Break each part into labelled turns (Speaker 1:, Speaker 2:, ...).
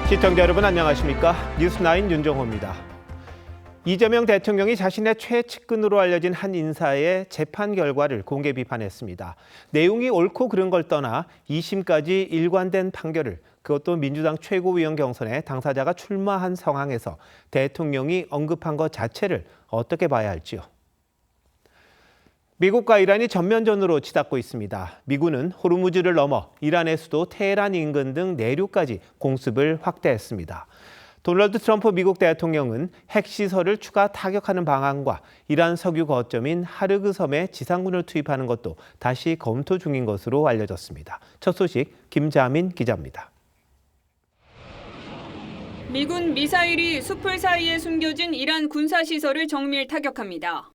Speaker 1: 시청자 여러분 안녕하십니까? 뉴스9 윤정호입니다. 이재명 대통령이 자신의 최측근으로 알려진 한 인사의 재판 결과를 공개 비판했습니다. 내용이 옳고 그른 걸 떠나 2심까지 일관된 판결을, 그것도 민주당 최고위원 경선에 당사자가 출마한 상황에서 대통령이 언급한 것 자체를 어떻게 봐야 할지요? 미국과 이란이 전면전으로 치닫고 있습니다. 미군은 호르무즈를 넘어 이란의 수도 테헤란 인근 등 내륙까지 공습을 확대했습니다. 도널드 트럼프 미국 대통령은 핵시설을 추가 타격하는 방안과 이란 석유 거점인 하르그 섬에 지상군을 투입하는 것도 다시 검토 중인 것으로 알려졌습니다. 첫 소식 김자민 기자입니다.
Speaker 2: 미군 미사일이 숲을 사이에 숨겨진 이란 군사시설을 정밀 타격합니다.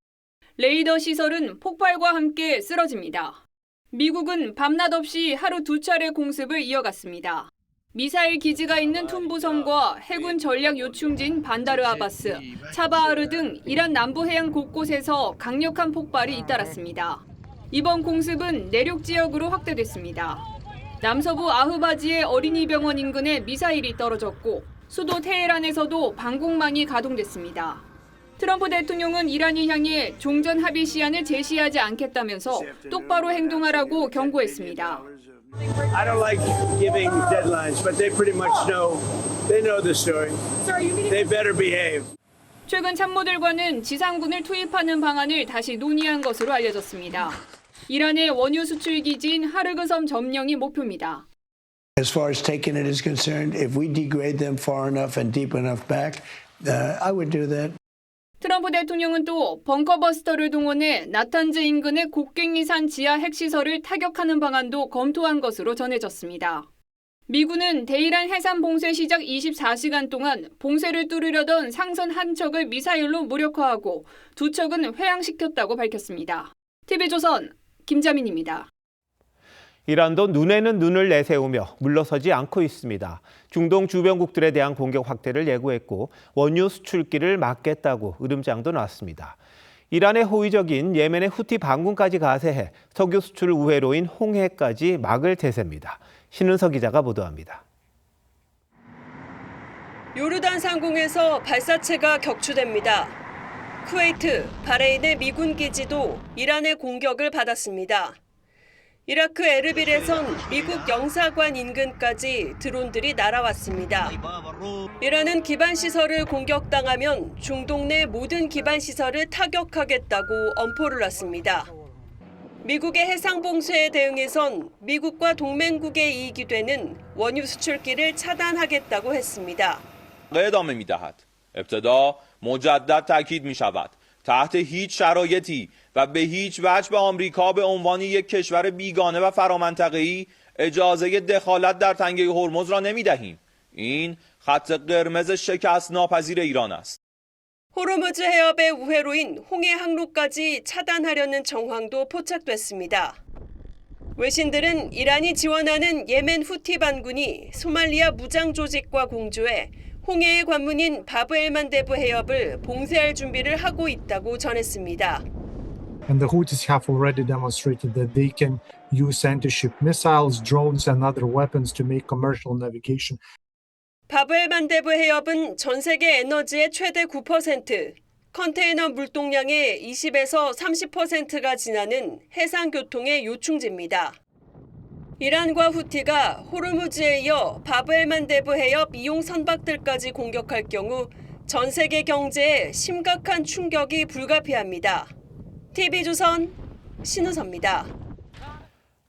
Speaker 2: 레이더 시설은 폭발과 함께 쓰러집니다. 미국은 밤낮 없이 하루 2차례 공습을 이어갔습니다. 미사일 기지가 있는 툰부섬과 해군 전략 요충지인 반다르 아바스, 차바하르 등 이란 남부 해안 곳곳에서 강력한 폭발이 잇따랐습니다. 이번 공습은 내륙 지역으로 확대됐습니다. 남서부 아흐바지의 어린이 병원 인근에 미사일이 떨어졌고 수도 테헤란에서도 방공망이 가동됐습니다. 트럼프 대통령은 이란이 향해 종전 합의 시한을 제시하지 않겠다면서 똑바로 행동하라고 경고했습니다.
Speaker 3: I don't like giving deadlines, but they pretty much know the story. They better behave.
Speaker 2: 최근 참모들과는 지상군을 투입하는 방안을 다시 논의한 것으로 알려졌습니다. 이란의 원유 수출 기지인 하르그 섬 점령이 목표입니다.
Speaker 4: As far as taking it is concerned, if we degrade them far enough and deep enough back, I would do that.
Speaker 2: 트럼프 대통령은 또 벙커버스터를 동원해 나탄즈 인근의 곡괭이산 지하 핵시설을 타격하는 방안도 검토한 것으로 전해졌습니다. 미군은 대이란 해상 봉쇄 시작 24시간 동안 봉쇄를 뚫으려던 상선 한 척을 미사일로 무력화하고 2척은 회항시켰다고 밝혔습니다. TV조선 김자민입니다.
Speaker 1: 이란도 눈에는 눈을 내세우며 물러서지 않고 있습니다. 중동 주변국들에 대한 공격 확대를 예고했고 원유 수출길을 막겠다고 으름장도 놨습니다. 이란의 호위적인 예멘의 후티 반군까지 가세해 석유 수출 우회로인 홍해까지 막을 태세입니다. 신은서 기자가 보도합니다.
Speaker 5: 요르단 상공에서 발사체가 격추됩니다. 쿠웨이트, 바레인의 미군 기지도 이란의 공격을 받았습니다. 이라크 에르빌에선 미국 영사관 인근까지 드론들이 날아왔습니다. 이란은 기반시설을 공격당하면 중동 내 모든 기반시설을 타격하겠다고 엄포를 놨습니다. 미국의 해상봉쇄에 대응해선 미국과 동맹국의 이익이 되는 원유 수출길을 차단하겠다고 했습니다.
Speaker 6: ادامه می‌دهد. ابتدا مجدد تاکید می‌شود. تحت هیچ شرایطی و به هیچ وجه به آمریکا به عنوان یک کشور بیگانه و فرامنطقه‌ای اجازه دخالت در تنگه هرمز را نمی‌دهیم. این خط قرمز شکست ناپذیر ایران است.
Speaker 5: 호르무즈 해협의 우회로인 홍해 항로까지 차단하려는 정황도 포착됐습니다. 외신들은 이란이 지원하는 예멘 후티 반군이 소말리아 무장 조직과 공조해 홍해의 관문인 바브엘만데브 해협을 봉쇄할 준비를 하고 있다고 전했습니다.
Speaker 7: And the Houthis have already demonstrated that they can use anti-ship missiles, drones and other weapons to make commercial navigation.
Speaker 5: 바브엘만데브 해협은 전 세계 에너지의 최대 9%, 컨테이너 물동량의 20에서 30%가 지나는 해상 교통의 요충지입니다. 이란과 후티가 호르무즈에 이어 바브엘만데브 해협 이용 선박들까지 공격할 경우 전 세계 경제에 심각한 충격이 불가피합니다. TV조선 신우서입니다.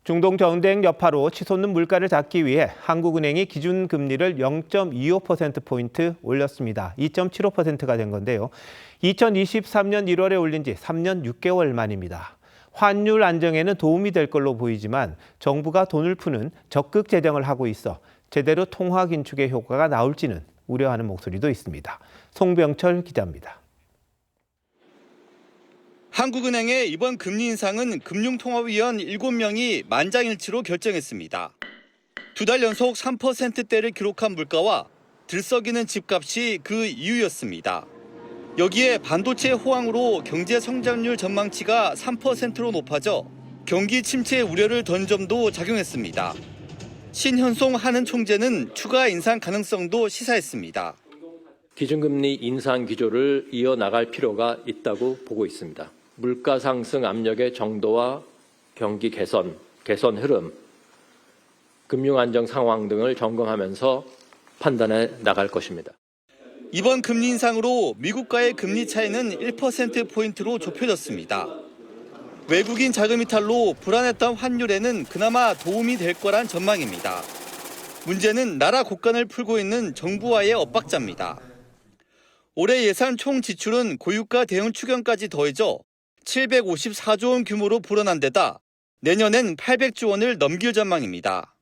Speaker 1: 중동 전쟁 여파로 치솟는 물가를 잡기 위해 한국은행이 기준금리를 0.25%포인트 올렸습니다. 2.75%가 된 건데요. 2023년 1월에 올린 지 3년 6개월 만입니다. 환율 안정에는 도움이 될 걸로 보이지만 정부가 돈을 푸는 적극 재정을 하고 있어 제대로 통화 긴축의 효과가 나올지는 우려하는 목소리도 있습니다. 송병철 기자입니다.
Speaker 8: 한국은행의 이번 금리 인상은 금융통화위원 7명이 만장일치로 결정했습니다. 2달 연속 3%대를 기록한 물가와 들썩이는 집값이 그 이유였습니다. 여기에 반도체 호황으로 경제 성장률 전망치가 3%로 높아져 경기 침체 우려를 던 점도 작용했습니다. 신현송 한은 총재는 추가 인상 가능성도 시사했습니다.
Speaker 9: 기준금리 인상 기조를 이어나갈 필요가 있다고 보고 있습니다. 물가 상승 압력의 정도와 경기 개선 흐름, 금융 안정 상황 등을 점검하면서 판단해 나갈 것입니다.
Speaker 8: 이번 금리 인상으로 미국과의 금리 차이는 1%포인트로 좁혀졌습니다. 외국인 자금 이탈로 불안했던 환율에는 그나마 도움이 될 거란 전망입니다. 문제는 나라 곳간을 풀고 있는 정부와의 엇박자입니다. 올해 예산 총 지출은 고유가 대응 추경까지 더해져 754조 원 규모로 불어난 데다 내년엔 800조 원을 넘길 전망입니다.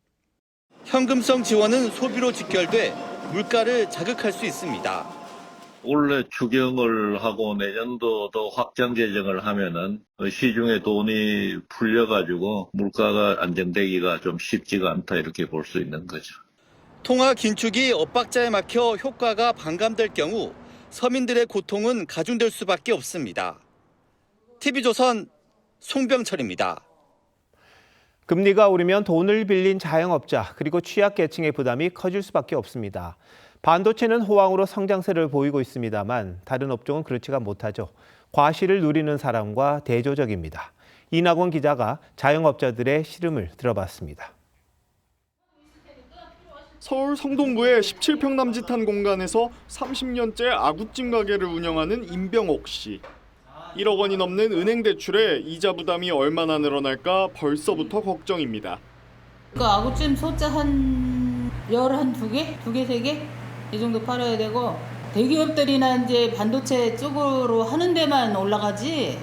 Speaker 8: 현금성 지원은 소비로 직결돼 물가를 자극할 수 있습니다.
Speaker 10: 올해 추경을 하고 내년도도 확장 재정을 하면은 시중에 돈이 풀려가지고 물가가 안정되기가 좀 쉽지가 않다 이렇게 볼 수 있는 거죠.
Speaker 8: 통화 긴축이 엇박자에 막혀 효과가 반감될 경우 서민들의 고통은 가중될 수밖에 없습니다. TV조선 송병철입니다.
Speaker 1: 금리가 오르면 돈을 빌린 자영업자 그리고 취약계층의 부담이 커질 수밖에 없습니다. 반도체는 호황으로 성장세를 보이고 있습니다만 다른 업종은 그렇지가 못하죠. 과실을 누리는 사람과 대조적입니다. 이낙원 기자가 자영업자들의 시름을 들어봤습니다.
Speaker 11: 서울 성동구의 17평 남짓한 공간에서 30년째 아구찜 가게를 운영하는 임병옥 씨. 1억 원이 넘는 은행 대출에 이자 부담이 얼마나 늘어날까 벌써부터 걱정입니다.
Speaker 12: 그 아구찜 소자 한 두 개, 세 개 이 정도 팔아야 되고 대기업들이나 이제 반도체 쪽으로 하는 데만 올라가지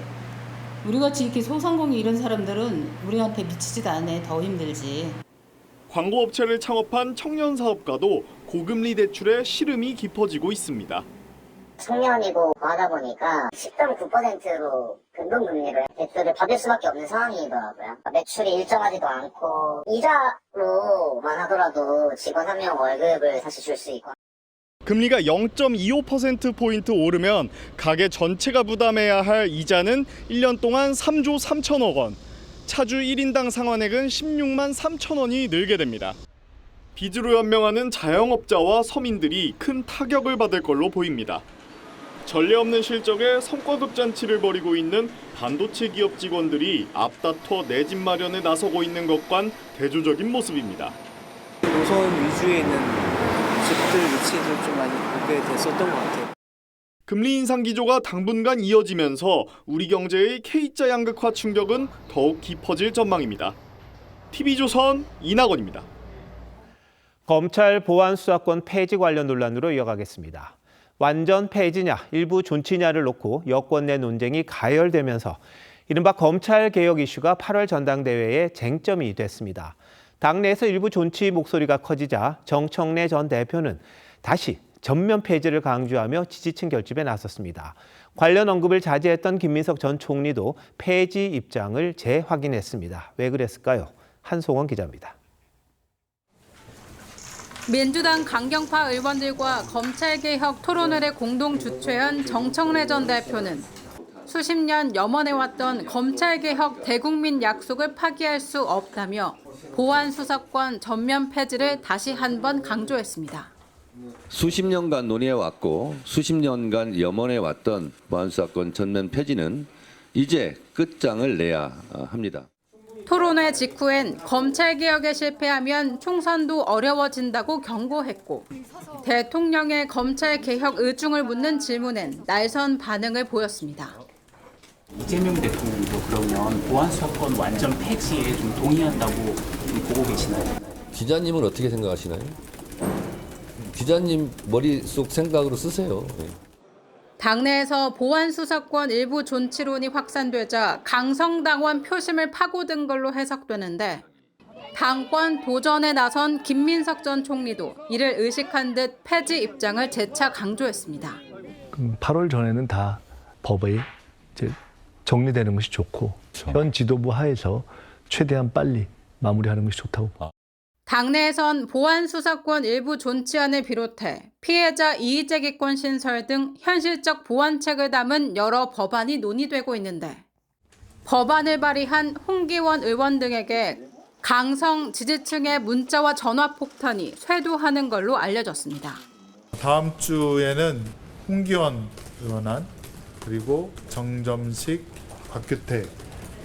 Speaker 12: 우리같이 이렇게 소상공인 이런 사람들은 우리한테 미치지도 않아. 더 힘들지.
Speaker 11: 광고업체를 창업한 청년 사업가도 고금리 대출에 시름이 깊어지고 있습니다.
Speaker 13: 청년이고 하다 보니까 10.9%로 변동금리로 대출을 받을 수밖에 없는 상황이더라고요. 매출이 일정하지도 않고 이자로만 하더라도 직원 한 명 월급을 사실 줄 수 있고.
Speaker 11: 금리가 0.25%포인트 오르면 가게 전체가 부담해야 할 이자는 1년 동안 3조 3천억 원, 차주 1인당 상환액은 16만 3천 원이 늘게 됩니다. 빚으로 연명하는 자영업자와 서민들이 큰 타격을 받을 걸로 보입니다. 전례 없는 실적에 성과급잔치를 벌이고 있는 반도체 기업 직원들이 앞다퉈 내 집 마련에 나서고 있는 것과는 대조적인 모습입니다.
Speaker 14: 노선 위주에 있는 집들 위치도 좀 많이 보게 됐었던 것 같아요.
Speaker 11: 금리 인상 기조가 당분간 이어지면서 우리 경제의 K자 양극화 충격은 더욱 깊어질 전망입니다. TV조선 이낙원입니다.
Speaker 1: 검찰 보안수사권 폐지 관련 논란으로 이어가겠습니다. 완전 폐지냐, 일부 존치냐를 놓고 여권 내 논쟁이 가열되면서 이른바 검찰개혁 이슈가 8월 전당대회의 쟁점이 됐습니다. 당내에서 일부 존치 목소리가 커지자 정청래 전 대표는 다시 전면 폐지를 강조하며 지지층 결집에 나섰습니다. 관련 언급을 자제했던 김민석 전 총리도 폐지 입장을 재확인했습니다. 왜 그랬을까요? 한송원 기자입니다.
Speaker 15: 민주당 강경파 의원들과 검찰개혁 토론회를 공동 주최한 정청래 전 대표는 수십 년 염원해왔던 검찰개혁 대국민 약속을 파기할 수 없다며 보안수사권 전면 폐지를 다시 한번 강조했습니다.
Speaker 16: 수십 년간 논의해왔고 수십 년간 염원해왔던 보안수사권 전면 폐지는 이제 끝장을 내야 합니다.
Speaker 15: 토론회 직후엔 검찰개혁에 실패하면 총선도 어려워진다고 경고했고 대통령의 검찰개혁 의중을 묻는 질문엔 날선 반응을 보였습니다.
Speaker 17: 이재명 대통령도 그러면 보안수사권 완전 폐지에 좀 동의한다고 보고 계시나요?
Speaker 16: 기자님은 어떻게 생각하시나요? 기자님 머릿속 생각으로 쓰세요.
Speaker 15: 당내에서 보안수사권 일부 존치론이 확산되자 강성당원 표심을 파고든 걸로 해석되는데 당권 도전에 나선 김민석 전 총리도 이를 의식한 듯 폐지 입장을 재차 강조했습니다.
Speaker 18: 8월 전에는 다 법에 이제 정리되는 것이 좋고 현 지도부 하에서 최대한 빨리 마무리하는 것이 좋다고 봐.
Speaker 15: 당내에선 보안수사권 일부 존치안을 비롯해 피해자 이의제기권 신설 등 현실적 보완책을 담은 여러 법안이 논의되고 있는데 법안을 발의한 홍기원 의원 등에게 강성 지지층의 문자와 전화 폭탄이 쇄도하는 걸로 알려졌습니다.
Speaker 19: 다음 주에는 홍기원 의원안 그리고 정점식, 박규태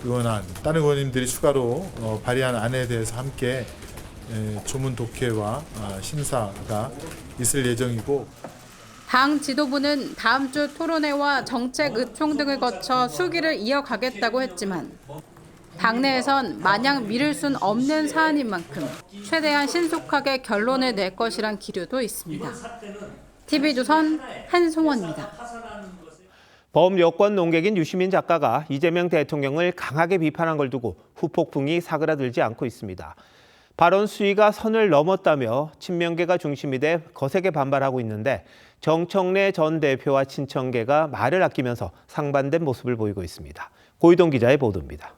Speaker 19: 의원안, 다른 의원님들이 추가로 발의한 안에 대해서 함께 조문 독해와 심사가 있을 예정이고,
Speaker 15: 당 지도부는 다음 주 토론회와 정책 의총 등을 거쳐 수기를 이어가겠다고 했지만 당내에선 마냥 미룰 순 없는 사안인 만큼 최대한 신속하게 결론을 낼 것이란 기류도 있습니다. TV조선 한송원입니다.
Speaker 1: 범여권 농객인 유시민 작가가 이재명 대통령을 강하게 비판한 걸 두고 후폭풍이 사그라들지 않고 있습니다. 발언 수위가 선을 넘었다며 친명계가 중심이 돼 거세게 반발하고 있는데 정청래 전 대표와 친청계가 말을 아끼면서 상반된 모습을 보이고 있습니다. 고이동 기자의 보도입니다.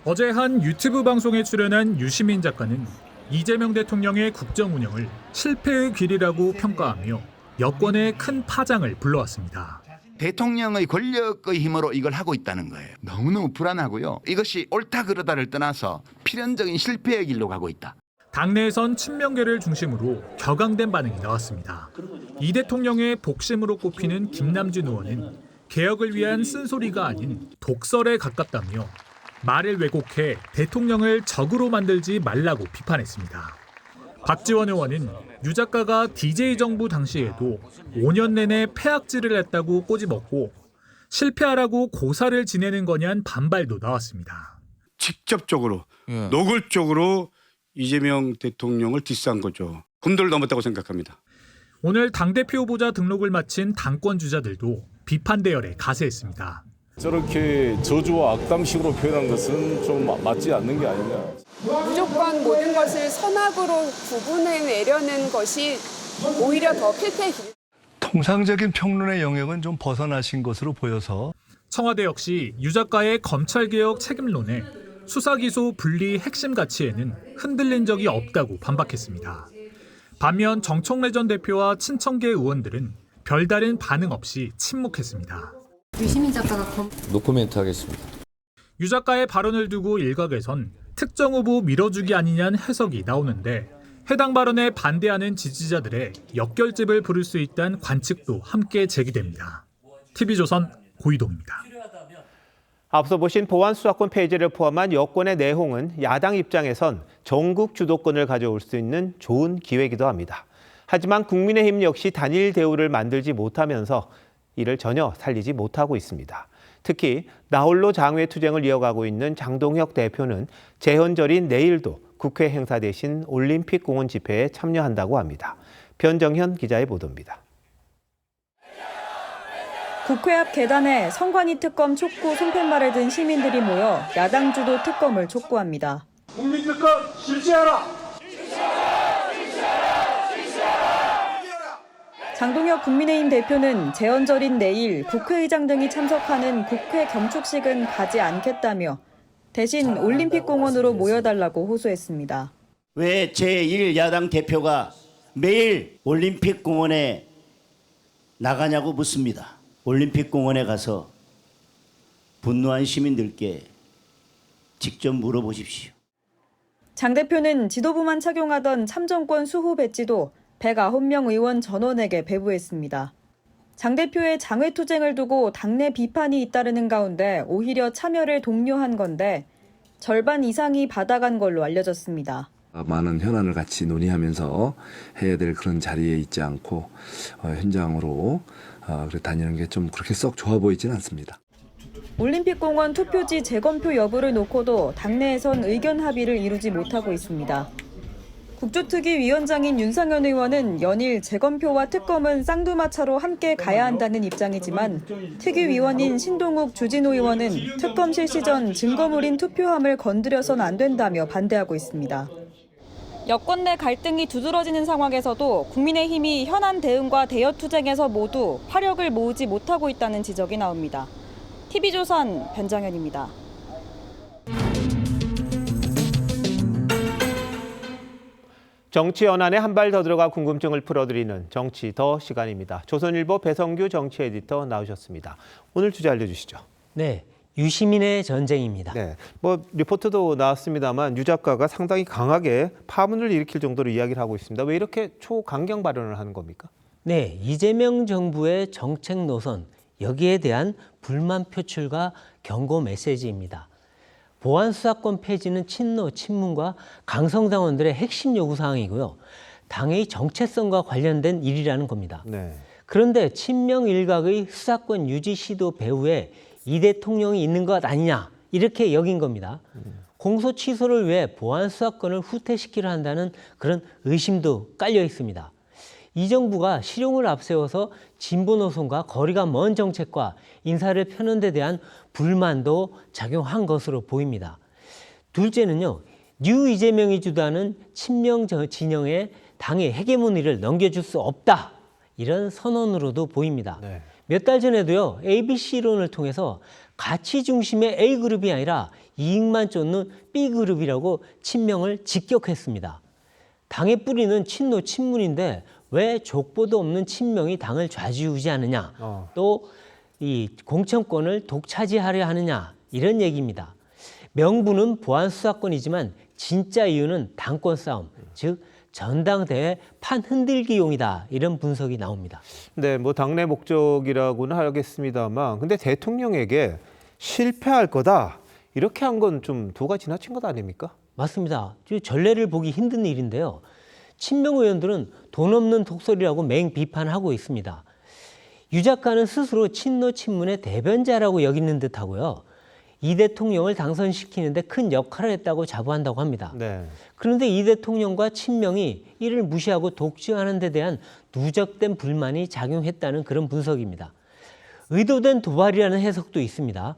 Speaker 20: 어제 한 유튜브 방송에 출연한 유시민 작가는 이재명 대통령의 국정 운영을 실패의 길이라고 평가하며 여권의 큰 파장을 불러왔습니다.
Speaker 21: 대통령의 권력의 힘으로 이걸 하고 있다는 거예요. 너무너무 불안하고요. 이것이 옳다 그르다를 떠나서 필연적인 실패의 길로 가고 있다.
Speaker 20: 당내에선 친명계를 중심으로 격앙된 반응이 나왔습니다. 이 대통령의 복심으로 꼽히는 김남준 의원은 개혁을 위한 쓴소리가 아닌 독설에 가깝다며 말을 왜곡해 대통령을 적으로 만들지 말라고 비판했습니다. 박지원 의원은 유 작가가 DJ 정부 당시에도 5년 내내 폐악질을 했다고 꼬집었고 실패하라고 고사를 지내는 거냐는 반발도 나왔습니다.
Speaker 22: 직접적으로 노골적으로 이재명 대통령을 디스한 거죠. 금도를 넘었다고 생각합니다.
Speaker 20: 오늘 당대표 후보자 등록을 마친 당권 주자들도 비판 대열에 가세했습니다.
Speaker 23: 저렇게 저주와 악담식으로 표현한 것은 좀 맞지 않는 게 아니냐.
Speaker 24: 무조건 모든 것을 선악으로 구분해내려는 것이 오히려 더 필패의 길.
Speaker 18: 통상적인 평론의 영역은 좀 벗어나신 것으로 보여서
Speaker 20: 청와대 역시 유 작가의 검찰개혁 책임론에 수사기소 분리 핵심 가치에는 흔들린 적이 없다고 반박했습니다. 반면 정청래 전 대표와 친청계 의원들은 별다른 반응 없이 침묵했습니다.
Speaker 15: 유시민 작가가
Speaker 16: 노코멘트 하겠습니다.
Speaker 20: 유 작가의 발언을 두고 일각에선 특정 후보 밀어주기 아니냐는 해석이 나오는데 해당 발언에 반대하는 지지자들의 역결집을 부를 수 있다는 관측도 함께 제기됩니다. TV조선 고이동입니다.
Speaker 1: 앞서 보신 보안수사권 폐지를 포함한 여권의 내용은 야당 입장에선 전국 주도권을 가져올 수 있는 좋은 기회이기도 합니다. 하지만 국민의힘 역시 단일 대우를 만들지 못하면서 이를 전혀 살리지 못하고 있습니다. 특히 나홀로 장외 투쟁을 이어가고 있는 장동혁 대표는 재헌절인 내일도 국회 행사 대신 올림픽 공원 집회에 참여한다고 합니다. 변정현 기자의 보도입니다.
Speaker 25: 국회 앞 계단에 선관위 특검 촉구 손팻말을 든 시민들이 모여 야당 주도 특검을 촉구합니다.
Speaker 3: 국민 특검 실시하라!
Speaker 25: 장동혁 국민의힘 대표는 재헌절인 내일 국회의장 등이 참석하는 국회 경축식은 가지 않겠다며 대신 올림픽 공원으로 모여달라고 호소했습니다.
Speaker 26: 왜 제1야당 대표가 매일 올림픽 공원에 나가냐고 묻습니다. 올림픽 공원에 가서 분노한 시민들께 직접 물어보십시오.
Speaker 25: 장 대표는 지도부만 착용하던 참정권 수호 배지도 109명 의원 전원에게 배부했습니다. 장 대표의 장외투쟁을 두고 당내 비판이 잇따르는 가운데 오히려 참여를 독려한 건데 절반 이상이 받아간 걸로 알려졌습니다.
Speaker 27: 많은 현안을 같이 논의하면서 해야 될 그런 자리에 있지 않고 현장으로 다니는 게 좀 그렇게 썩 좋아 보이지는 않습니다.
Speaker 25: 올림픽 공원 투표지 재검표 여부를 놓고도 당내에선 의견 합의를 이루지 못하고 있습니다. 국조특위 위원장인 윤상현 의원은 연일 재검표와 특검은 쌍두마차로 함께 가야 한다는 입장이지만 특위위원인 신동욱 주진우 의원은 특검 실시 전 증거물인 투표함을 건드려선 안 된다며 반대하고 있습니다. 여권 내 갈등이 두드러지는 상황에서도 국민의힘이 현안 대응과 대여 투쟁에서 모두 화력을 모으지 못하고 있다는 지적이 나옵니다. TV조선 변정현입니다.
Speaker 1: 정치 연안에 한 발 더 들어가 궁금증을 풀어드리는 정치 더 시간입니다. 조선일보 배성규 정치 에디터 나오셨습니다. 오늘 주제 알려주시죠.
Speaker 28: 네,
Speaker 2: 유시민의 전쟁입니다.
Speaker 1: 네, 뭐 리포트도 나왔습니다만 유 작가가 상당히 강하게 파문을 일으킬 정도로 이야기를 하고 있습니다. 왜 이렇게 초강경 발언을 하는 겁니까?
Speaker 2: 네, 이재명 정부의 정책 노선, 여기에 대한 불만 표출과 경고 메시지입니다. 보안수사권 폐지는 친노, 친문과 강성당원들의 핵심 요구사항이고요. 당의 정체성과 관련된 일이라는 겁니다.
Speaker 1: 네.
Speaker 2: 그런데 친명 일각의 수사권 유지 시도 배후에 이 대통령이 있는 것 아니냐 이렇게 여긴 겁니다. 공소 취소를 위해 보안 수사권을 후퇴시키려 한다는 그런 의심도 깔려 있습니다. 이 정부가 실용을 앞세워서 진보 노선과 거리가 먼 정책과 인사를 펴는 데 대한 불만도 작용한 것으로 보입니다. 둘째는요, 뉴 이재명이 주도하는 친명 진영의 당의 헤게모니를 넘겨줄 수 없다. 이런 선언으로도 보입니다.
Speaker 1: 네.
Speaker 2: 몇 달 전에도요, ABC론을 통해서 가치 중심의 A그룹이 아니라 이익만 쫓는 B그룹이라고 친명을 직격했습니다. 당의 뿌리는 친노, 친문인데 왜 족보도 없는 친명이 당을 좌지우지하느냐, 또 이 공천권을 독차지하려 하느냐, 이런 얘기입니다. 명분은 보안수사권이지만 진짜 이유는 당권 싸움, 즉 전당대회 판 흔들기용이다, 이런 분석이 나옵니다.
Speaker 1: 네, 뭐 당내 목적이라고는 하겠습니다만, 근데 대통령에게 실패할 거다 이렇게 한 건 좀 도가 지나친 것 아닙니까?
Speaker 2: 맞습니다. 전례를 보기 힘든 일인데요. 친명 의원들은 돈 없는 독설이라고 맹 비판하고 있습니다. 유 작가는 스스로 친노 친문의 대변자라고 여기는 듯하고요. 이 대통령을 당선시키는데 큰 역할을 했다고 자부한다고 합니다.
Speaker 1: 네.
Speaker 2: 그런데 이 대통령과 친명이 이를 무시하고 독주하는 데 대한 누적된 불만이 작용했다는 그런 분석입니다. 의도된 도발이라는 해석도 있습니다.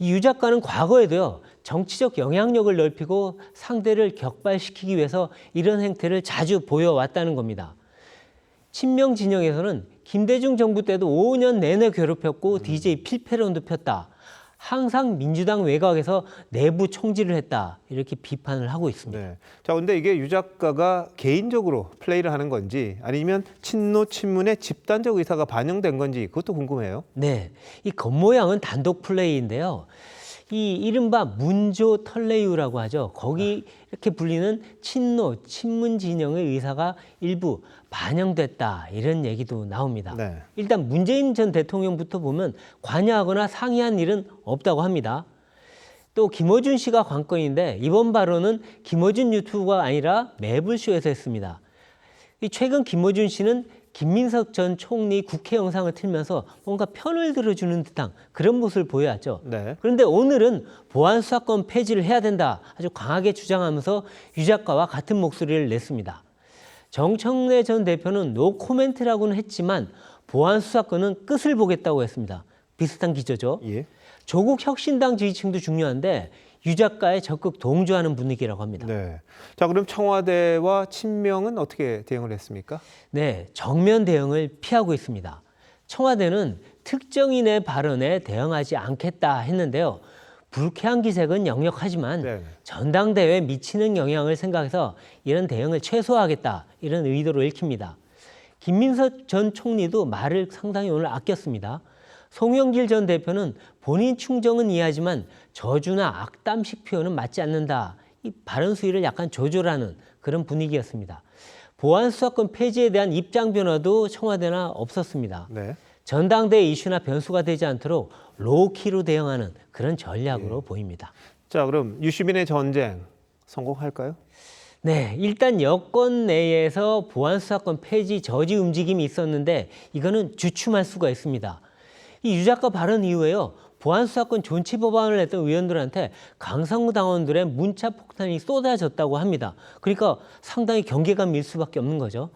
Speaker 2: 이 유 작가는 과거에도요, 정치적 영향력을 넓히고 상대를 격발시키기 위해서 이런 행태를 자주 보여왔다는 겁니다. 친명 진영에서는 김대중 정부 때도 5년 내내 괴롭혔고 DJ 필패론도 폈다. 항상 민주당 외곽에서 내부 총질을 했다. 이렇게 비판을 하고 있습니다.
Speaker 1: 네. 자, 근데 이게 유 작가가 개인적으로 플레이를 하는 건지 아니면 친노, 친문의 집단적 의사가 반영된 건지 그것도 궁금해요.
Speaker 2: 네. 이 겉모양은 단독 플레이인데요. 이 이른바 문조 털레유라고 하죠. 거기 이렇게 불리는 친노, 친문 진영의 의사가 일부 반영됐다, 이런 얘기도 나옵니다.
Speaker 1: 네.
Speaker 2: 일단 문재인 전 대통령부터 보면 관여하거나 상의한 일은 없다고 합니다. 또 김어준 씨가 관건인데 이번 발언은 김어준 유튜브가 아니라 매불쇼에서 했습니다. 최근 김어준 씨는 김민석 전 총리 국회 영상을 틀면서 뭔가 편을 들어주는 듯한 그런 모습을 보여왔죠.
Speaker 1: 네.
Speaker 2: 그런데 오늘은 보안수사권 폐지를 해야 된다, 아주 강하게 주장하면서 유 작가와 같은 목소리를 냈습니다. 정청래 전 대표는 노 코멘트라고는 했지만 보안수사권은 끝을 보겠다고 했습니다. 비슷한 기조죠.
Speaker 1: 예.
Speaker 2: 조국 혁신당 지지층도 중요한데 유 작가에 적극 동조하는 분위기라고 합니다.
Speaker 1: 네. 자, 그럼 청와대와 친명은 어떻게 대응을 했습니까?
Speaker 2: 네, 정면 대응을 피하고 있습니다. 청와대는 특정인의 발언에 대응하지 않겠다 했는데요. 불쾌한 기색은 역력하지만
Speaker 1: 네.
Speaker 2: 전당대회에 미치는 영향을 생각해서 이런 대응을 최소화하겠다, 이런 의도로 읽힙니다. 김민석 전 총리도 말을 상당히 오늘 아꼈습니다. 송영길 전 대표는 본인 충정은 이해하지만 저주나 악담식 표현은 맞지 않는다. 이 발언 수위를 약간 조절하는 그런 분위기였습니다. 보안수사권 폐지에 대한 입장 변화도 청와대나 없었습니다.
Speaker 1: 네.
Speaker 2: 전당대회 이슈나 변수가 되지 않도록 로우키로 대응하는 그런 전략으로 보입니다.
Speaker 1: 자, 그럼 유시민의 전쟁 성공할까요?
Speaker 2: 네, 일단 여권 내에서 보안수사권 폐지 저지 움직임이 있었는데 이거는 주춤할 수가 있습니다. 이 유 작가 발언 이후에요, 보안수사권 존치 법안을 냈던 의원들한테 강성구 당원들의 문자 폭탄이 쏟아졌다고 합니다. 그러니까 상당히 경계감일 수밖에 없는 거죠.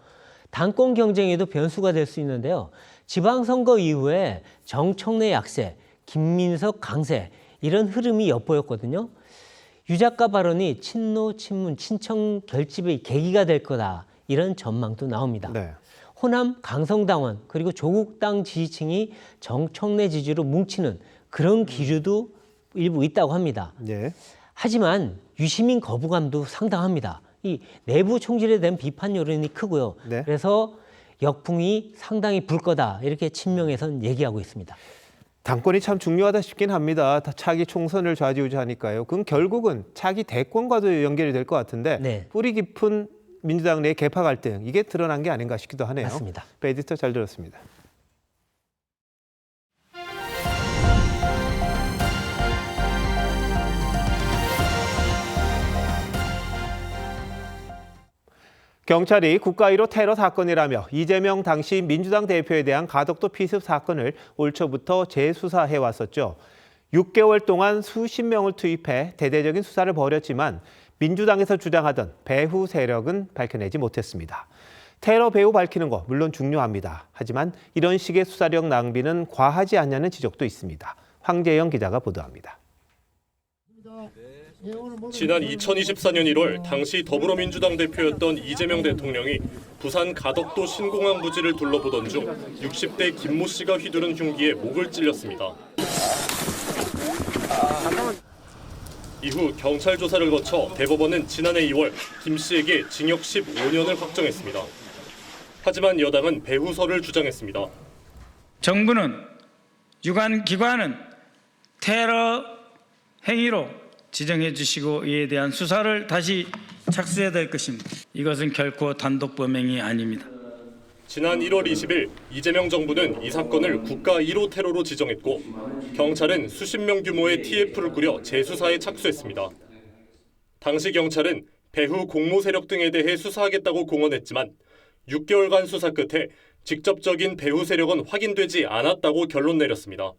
Speaker 2: 당권 경쟁에도 변수가 될 수 있는데요. 지방선거 이후에 정청래 약세, 김민석 강세, 이런 흐름이 엿보였거든요. 유 작가 발언이 친노, 친문, 친청 결집의 계기가 될 거다, 이런 전망도 나옵니다.
Speaker 1: 네.
Speaker 2: 호남 강성당원 그리고 조국당 지지층이 정청래 지지로 뭉치는 그런 기류도 일부 있다고 합니다.
Speaker 1: 네.
Speaker 2: 하지만 유시민 거부감도 상당합니다. 이 내부 총질에 대한 비판 여론이 크고요.
Speaker 1: 네.
Speaker 2: 그래서 역풍이 상당히 불 거다, 이렇게 친명에서는 얘기하고 있습니다.
Speaker 1: 당권이 참 중요하다 싶긴 합니다. 차기 총선을 좌지우지하니까요. 그럼 결국은 차기 대권과도 연결이 될 것 같은데
Speaker 2: 네.
Speaker 1: 뿌리 깊은 민주당 내 계파 갈등 이게 드러난 게 아닌가 싶기도 하네요.
Speaker 2: 맞습니다.
Speaker 1: 에디터 잘 들었습니다. 경찰이 국가 1호 테러 사건이라며 이재명 당시 민주당 대표에 대한 가덕도 피습 사건을 올 초부터 재수사해 왔었죠. 6개월 동안 수십 명을 투입해 대대적인 수사를 벌였지만 민주당에서 주장하던 배후 세력은 밝혀내지 못했습니다. 테러 배후 밝히는 거 물론 중요합니다. 하지만 이런 식의 수사력 낭비는 과하지 않냐는 지적도 있습니다. 황재영 기자가 보도합니다.
Speaker 4: 지난 2024년 1월 당시 더불어민주당 대표였던 이재명 대통령이 부산 가덕도 신공항 부지를 둘러보던 중 60대 김모 씨가 휘두른 흉기에 목을 찔렸습니다. 이후 경찰 조사를 거쳐 대법원은 지난해 2월 김 씨에게 징역 15년을 확정했습니다. 하지만 여당은 배후설을 주장했습니다.
Speaker 5: 정부는 유관 기관은 테러 행위로 지정해 주시고 이에 대한 수사를 다시 착수해야 될 것입니다. 이것은 결코 단독 범행이 아닙니다.
Speaker 4: 지난 1월 20일 이재명 정부는 이 사건을 국가 1호 테러로 지정했고 경찰은 수십 명 규모의 TF를 꾸려 재수사에 착수했습니다. 당시 경찰은 배후 공모 세력 등에 대해 수사하겠다고 공언했지만 6개월간 수사 끝에 직접적인 배후 세력은 확인되지 않았다고 결론 내렸습니다.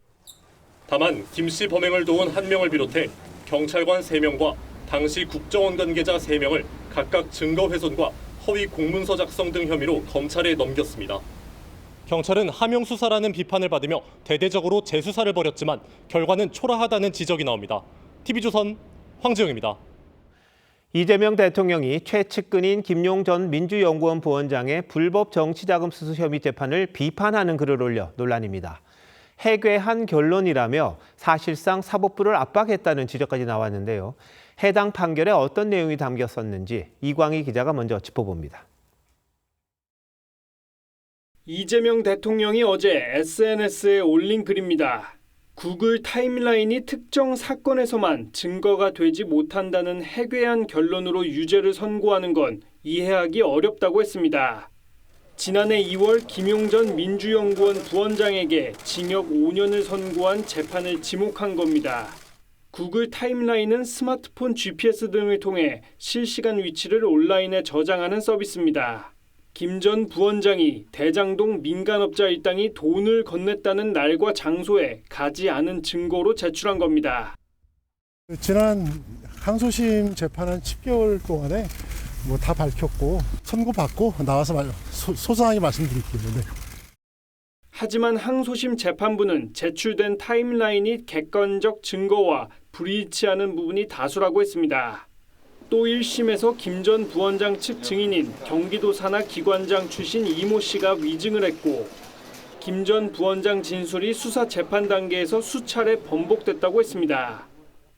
Speaker 4: 다만 김 씨 범행을 도운 한 명을 비롯해 경찰관 3명과 당시 국정원 관계자 3명을 각각 증거 훼손과 허위 공문서 작성 등 혐의로 검찰에 넘겼습니다. 경찰은 하명 수사라는 비판을 받으며 대대적으로 재수사를 벌였지만 결과는 초라하다는 지적이 나옵니다. TV조선 황재영입니다.
Speaker 1: 이재명 대통령이 최측근인 김용 전 민주연구원 부원장의 불법 정치자금 수수 혐의 재판을 비판하는 글을 올려 논란입니다. 해괴한 결론이라며 사실상 사법부를 압박했다는 지적까지 나왔는데요. 해당 판결에 어떤 내용이 담겼었는지 이광희 기자가 먼저 짚어봅니다.
Speaker 6: 이재명 대통령이 어제 SNS에 올린 글입니다. 구글 타임라인이 특정 사건에서만 증거가 되지 못한다는 해괴한 결론으로 유죄를 선고하는 건 이해하기 어렵다고 했습니다. 지난해 2월 김용 전 민주연구원 부원장에게 징역 5년을 선고한 재판을 지목한 겁니다. 구글 타임라인은 스마트폰 GPS 등을 통해 실시간 위치를 온라인에 저장하는 서비스입니다. 김 전 부원장이 대장동 민간업자 일당이 돈을 건넸다는 날과 장소에 가지 않은 증거로 제출한 겁니다.
Speaker 7: 지난 항소심 재판은 10개월 동안에 다 밝혔고 선고받고 나와서 소상하게 말씀드릴게요. 네.
Speaker 6: 하지만 항소심 재판부는 제출된 타임라인이 객관적 증거와 불일치하는 부분이 다수라고 했습니다. 또 1심에서 김 전 부원장 측 증인인 경기도 산하 기관장 출신 이모 씨가 위증을 했고 김 전 부원장 진술이 수사 재판 단계에서 수차례 번복됐다고 했습니다.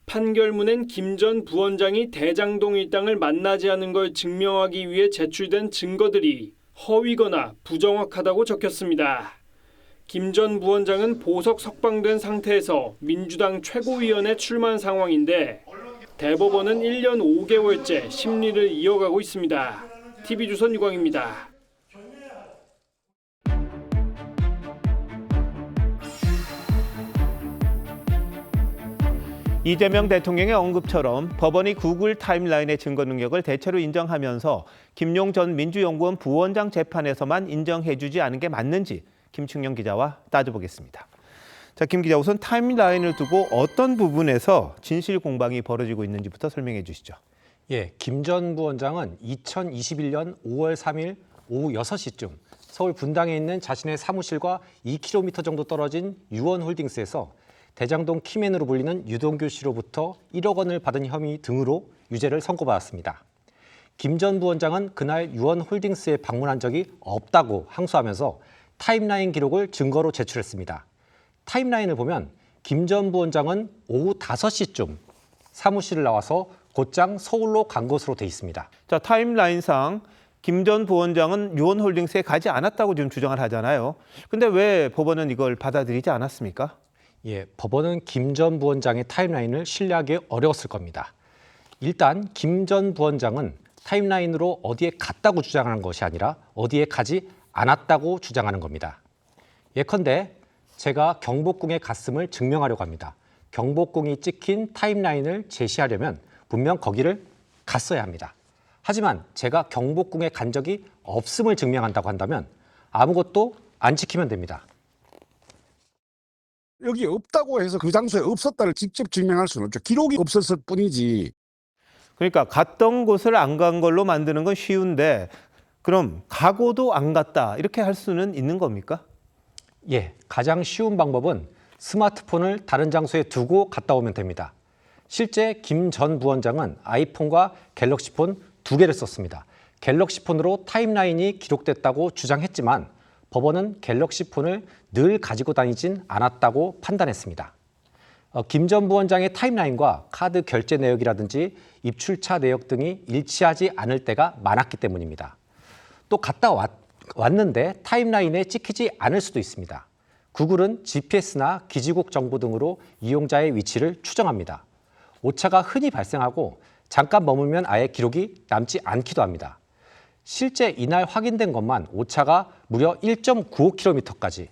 Speaker 6: 판결문엔 김 전 부원장이 대장동 일당을 만나지 않은 걸 증명하기 위해 제출된 증거들이 허위거나 부정확하다고 적혔습니다. 김 전 부원장은 보석 석방된 상태에서 민주당 최고위원에 출마한 상황인데 대법원은 1년 5개월째 심리를 이어가고 있습니다. TV조선 유광입니다.
Speaker 1: 이재명 대통령의 언급처럼 법원이 구글 타임라인의 증거 능력을 대체로 인정하면서 김용 전 민주연구원 부원장 재판에서만 인정해주지 않은 게 맞는지 김충영 기자와 따져보겠습니다. 자, 김 기자, 우선 타임라인을 두고 어떤 부분에서 진실 공방이 벌어지고 있는지부터 설명해 주시죠.
Speaker 8: 예, 김 전 부원장은 2021년 5월 3일 오후 6시쯤 서울 분당에 있는 자신의 사무실과 2km 정도 떨어진 유원홀딩스에서 대장동 키맨으로 불리는 유동규 씨로부터 1억 원을 받은 혐의 등으로 유죄를 선고받았습니다. 김 전 부원장은 그날 유원홀딩스에 방문한 적이 없다고 항소하면서 타임라인 기록을 증거로 제출했습니다. 타임라인을 보면 김 전 부원장은 오후 5시쯤 사무실을 나와서 곧장 서울로 간 것으로 돼 있습니다.
Speaker 1: 자, 타임라인상 김 전 부원장은 유원홀딩스에 가지 않았다고 지금 주장을 하잖아요. 근데 왜 법원은 이걸 받아들이지 않았습니까?
Speaker 8: 예, 법원은 김 전 부원장의 타임라인을 신뢰하기 어려웠을 겁니다. 일단 김 전 부원장은 타임라인으로 어디에 갔다고 주장하는 것이 아니라 어디에 가지 않았다고 주장하는 겁니다. 예컨대 제가 경복궁에 갔음을 증명하려고 합니다. 경복궁이 찍힌 타임라인을 제시하려면 분명 거기를 갔어야 합니다. 하지만 제가 경복궁에 간 적이 없음을 증명한다고 한다면 아무것도 안 지키면 됩니다.
Speaker 9: 여기 없다고 해서 그 장소에 없었다를 직접 증명할 수는 없죠. 기록이 없었을 뿐이지.
Speaker 1: 그러니까 갔던 곳을 안 간 걸로 만드는 건 쉬운데 그럼 가고도 안 갔다 이렇게 할 수는 있는 겁니까?
Speaker 8: 예, 가장 쉬운 방법은 스마트폰을 다른 장소에 두고 갔다 오면 됩니다. 실제 김 전 부원장은 아이폰과 갤럭시폰 2개를 썼습니다. 갤럭시폰으로 타임라인이 기록됐다고 주장했지만 법원은 갤럭시폰을 늘 가지고 다니진 않았다고 판단했습니다. 김 전 부원장의 타임라인과 카드 결제 내역이라든지 입출차 내역 등이 일치하지 않을 때가 많았기 때문입니다. 또 갔다 왔는데 타임라인에 찍히지 않을 수도 있습니다. 구글은 GPS나 기지국 정보 등으로 이용자의 위치를 추정합니다. 오차가 흔히 발생하고 잠깐 머물면 아예 기록이 남지 않기도 합니다. 실제 이날 확인된 것만 오차가 무려 1.95km까지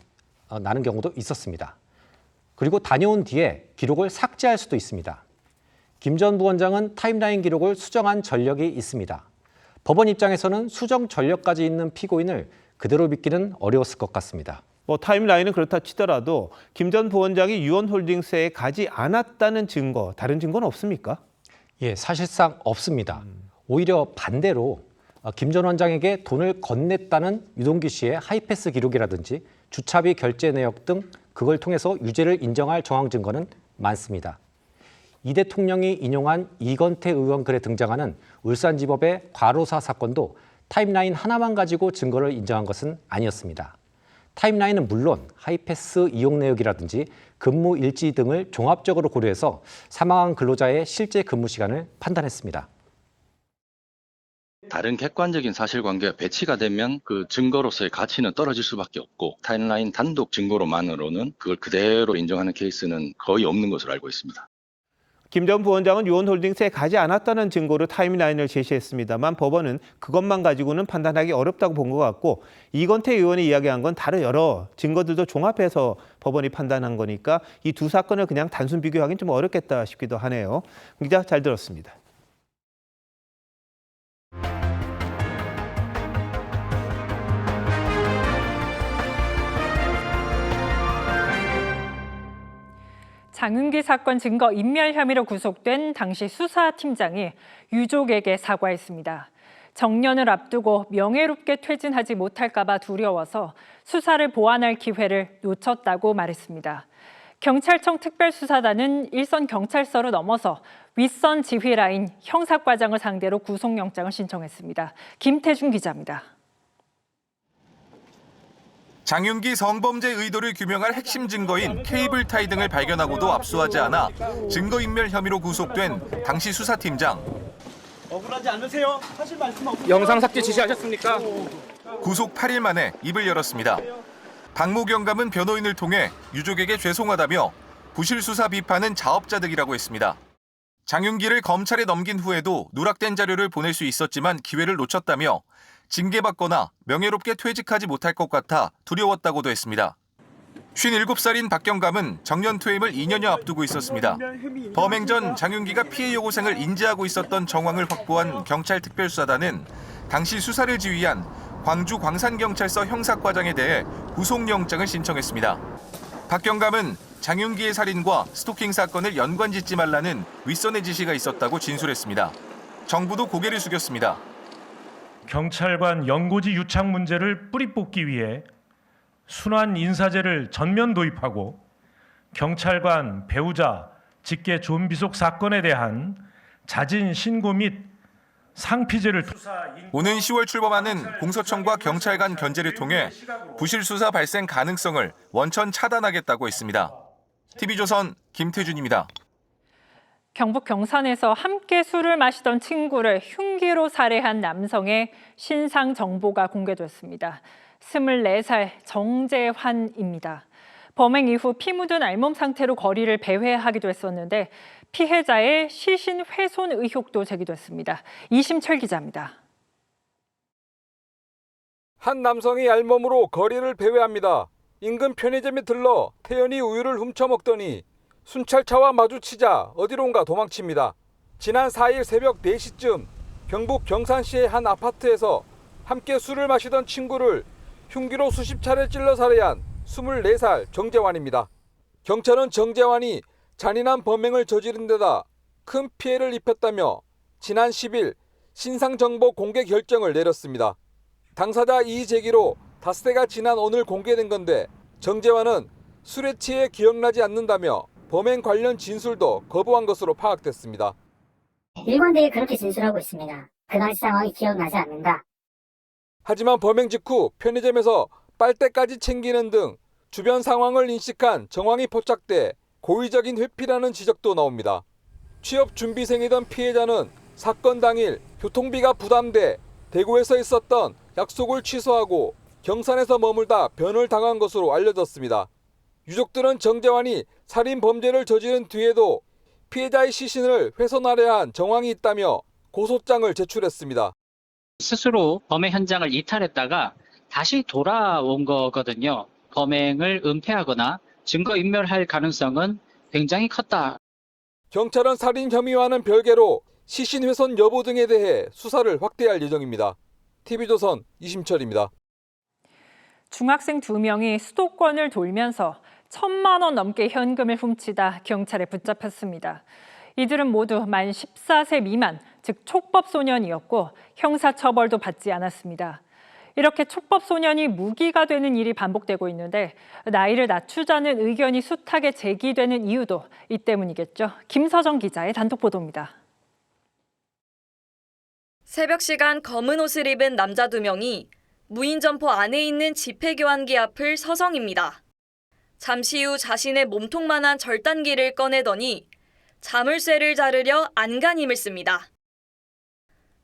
Speaker 8: 나는 경우도 있었습니다. 그리고 다녀온 뒤에 기록을 삭제할 수도 있습니다. 김 전 부원장은 타임라인 기록을 수정한 전력이 있습니다. 법원 입장에서는 수정 전력까지 있는 피고인을 그대로 믿기는 어려웠을 것 같습니다.
Speaker 1: 타임라인은 그렇다 치더라도 김 전 부원장이 유원홀딩스에 가지 않았다는 증거, 다른 증거는 없습니까?
Speaker 8: 예, 사실상 없습니다. 오히려 반대로 김 전 원장에게 돈을 건넸다는 유동규 씨의 하이패스 기록이라든지 주차비 결제 내역 등 그걸 통해서 유죄를 인정할 정황 증거는 많습니다. 이 대통령이 인용한 이건태 의원 글에 등장하는 울산지법의 과로사 사건도 타임라인 하나만 가지고 증거를 인정한 것은 아니었습니다. 타임라인은 물론 하이패스 이용 내역이라든지 근무 일지 등을 종합적으로 고려해서 사망한 근로자의 실제 근무 시간을 판단했습니다.
Speaker 10: 다른 객관적인 사실관계가 배치가 되면 그 증거로서의 가치는 떨어질 수밖에 없고 타임라인 단독 증거로만으로는 그걸 그대로 인정하는 케이스는 거의 없는 것으로 알고 있습니다.
Speaker 1: 김 전 부원장은 유원홀딩스에 가지 않았다는 증거로 타임라인을 제시했습니다만 법원은 그것만 가지고는 판단하기 어렵다고 본 것 같고 이건태 의원이 이야기한 건 다른 여러 증거들도 종합해서 법원이 판단한 거니까 이 두 사건을 그냥 단순 비교하기는 좀 어렵겠다 싶기도 하네요. 기자 잘 들었습니다.
Speaker 11: 장윤기 사건 증거 인멸 혐의로 구속된 당시 수사팀장이 유족에게 사과했습니다. 정년을 앞두고 명예롭게 퇴진하지 못할까 봐 두려워서 수사를 보완할 기회를 놓쳤다고 말했습니다. 경찰청 특별수사단은 일선 경찰서로 넘어서 윗선 지휘라인 형사과장을 상대로 구속영장을 신청했습니다. 김태준 기자입니다.
Speaker 12: 장윤기 성범죄 의도를 규명할 핵심 증거인 케이블 타이 등을 발견하고도 압수하지 않아 증거인멸 혐의로 구속된 당시 수사팀장.
Speaker 13: 억울하지 않으세요? 사실 말씀 없으세요?
Speaker 12: 영상 삭제 지시하셨습니까? 구속 8일 만에 입을 열었습니다. 박무경감은 변호인을 통해 유족에게 죄송하다며 부실 수사 비판은 자업자득이라고 했습니다. 장윤기를 검찰에 넘긴 후에도 누락된 자료를 보낼 수 있었지만 기회를 놓쳤다며 징계받거나 명예롭게 퇴직하지 못할 것 같아 두려웠다고도 했습니다. 57살인 박경감은 정년 퇴임을 2년여 앞두고 있었습니다. 범행 전 장윤기가 피해 여고생을 인지하고 있었던 정황을 확보한 경찰 특별수사단은 당시 수사를 지휘한 광주 광산경찰서 형사과장에 대해 구속영장을 신청했습니다. 박경감은 장윤기의 살인과 스토킹 사건을 연관짓지 말라는 윗선의 지시가 있었다고 진술했습니다. 정부도 고개를 숙였습니다.
Speaker 14: 경찰관 연고지 유착 문제를 뿌리 뽑기 위해 순환 인사제를 전면 도입하고 경찰관 배우자 직계 좀비속 사건에 대한 자진 신고 및 상피제를
Speaker 12: 오는 10월 출범하는 공소청과 경찰 간 견제를 통해 부실 수사 발생 가능성을 원천 차단하겠다고 했습니다. TV조선 김태준입니다.
Speaker 11: 경북 경산에서 함께 술을 마시던 친구를 흉기로 살해한 남성의 신상 정보가 공개됐습니다. 24살 정재환입니다. 범행 이후 피 묻은 알몸 상태로 거리를 배회하기도 했었는데 피해자의 시신 훼손 의혹도 제기됐습니다. 이심철 기자입니다.
Speaker 17: 한 남성이 알몸으로 거리를 배회합니다. 인근 편의점에 들러 태연히 우유를 훔쳐 먹더니 순찰차와 마주치자 어디론가 도망칩니다. 지난 4일 새벽 4시쯤 경북 경산시의 한 아파트에서 함께 술을 마시던 친구를 흉기로 수십 차례 찔러 살해한 24살 정재환입니다. 경찰은 정재환이 잔인한 범행을 저지른 데다 큰 피해를 입혔다며 지난 10일 신상정보 공개 결정을 내렸습니다. 당사자 이의 제기로 닷새가 지난 오늘 공개된 건데 정재환은 술에 취해 기억나지 않는다며 범행 관련 진술도 거부한 것으로 파악됐습니다.
Speaker 18: 일관되게 그렇게 진술하고 있습니다. 그 당시 상황이 기억나지 않는다.
Speaker 17: 하지만 범행 직후 편의점에서 빨대까지 챙기는 등 주변 상황을 인식한 정황이 포착돼 고의적인 회피라는 지적도 나옵니다. 취업 준비생이던 피해자는 사건 당일 교통비가 부담돼 대구에서 있었던 약속을 취소하고 경산에서 머물다 변을 당한 것으로 알려졌습니다. 유족들은 정재환이 살인 범죄를 저지른 뒤에도 피해자의 시신을 훼손하려 한 정황이 있다며 고소장을 제출했습니다.
Speaker 19: 스스로 범행 현장을 이탈했다가 다시 돌아온 거거든요. 범행을 은폐하거나 증거인멸할 가능성은 굉장히 컸다.
Speaker 17: 경찰은 살인 혐의와는 별개로 시신 훼손 여부 등에 대해 수사를 확대할 예정입니다. TV조선 이심철입니다.
Speaker 11: 중학생 2명이 수도권을 돌면서 1,000만 원 넘게 현금을 훔치다 경찰에 붙잡혔습니다. 이들은 모두 만 14세 미만, 즉 촉법 소년이었고 형사처벌도 받지 않았습니다. 이렇게 촉법 소년이 무기가 되는 일이 반복되고 있는데 나이를 낮추자는 의견이 숱하게 제기되는 이유도 이 때문이겠죠. 김서정 기자의 단독 보도입니다.
Speaker 21: 새벽 시간 검은 옷을 입은 남자 2명이 무인 점포 안에 있는 집회교환기 앞을 서성입니다. 잠시 후 자신의 몸통만한 절단기를 꺼내더니 자물쇠를 자르려 안간힘을 씁니다.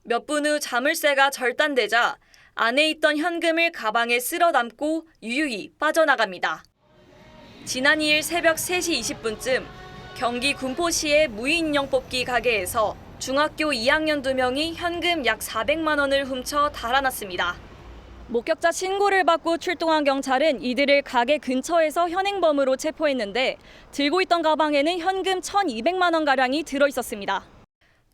Speaker 21: 몇 분 후 자물쇠가 절단되자 안에 있던 현금을 가방에 쓸어 담고 유유히 빠져나갑니다. 지난 2일 새벽 3시 20분쯤 경기 군포시의 무인인형 뽑기 가게에서 중학교 2학년 2명이 현금 약 400만 원을 훔쳐 달아났습니다. 목격자 신고를 받고 출동한 경찰은 이들을 가게 근처에서 현행범으로 체포했는데 들고 있던 가방에는 현금 1,200만 원가량이 들어있었습니다.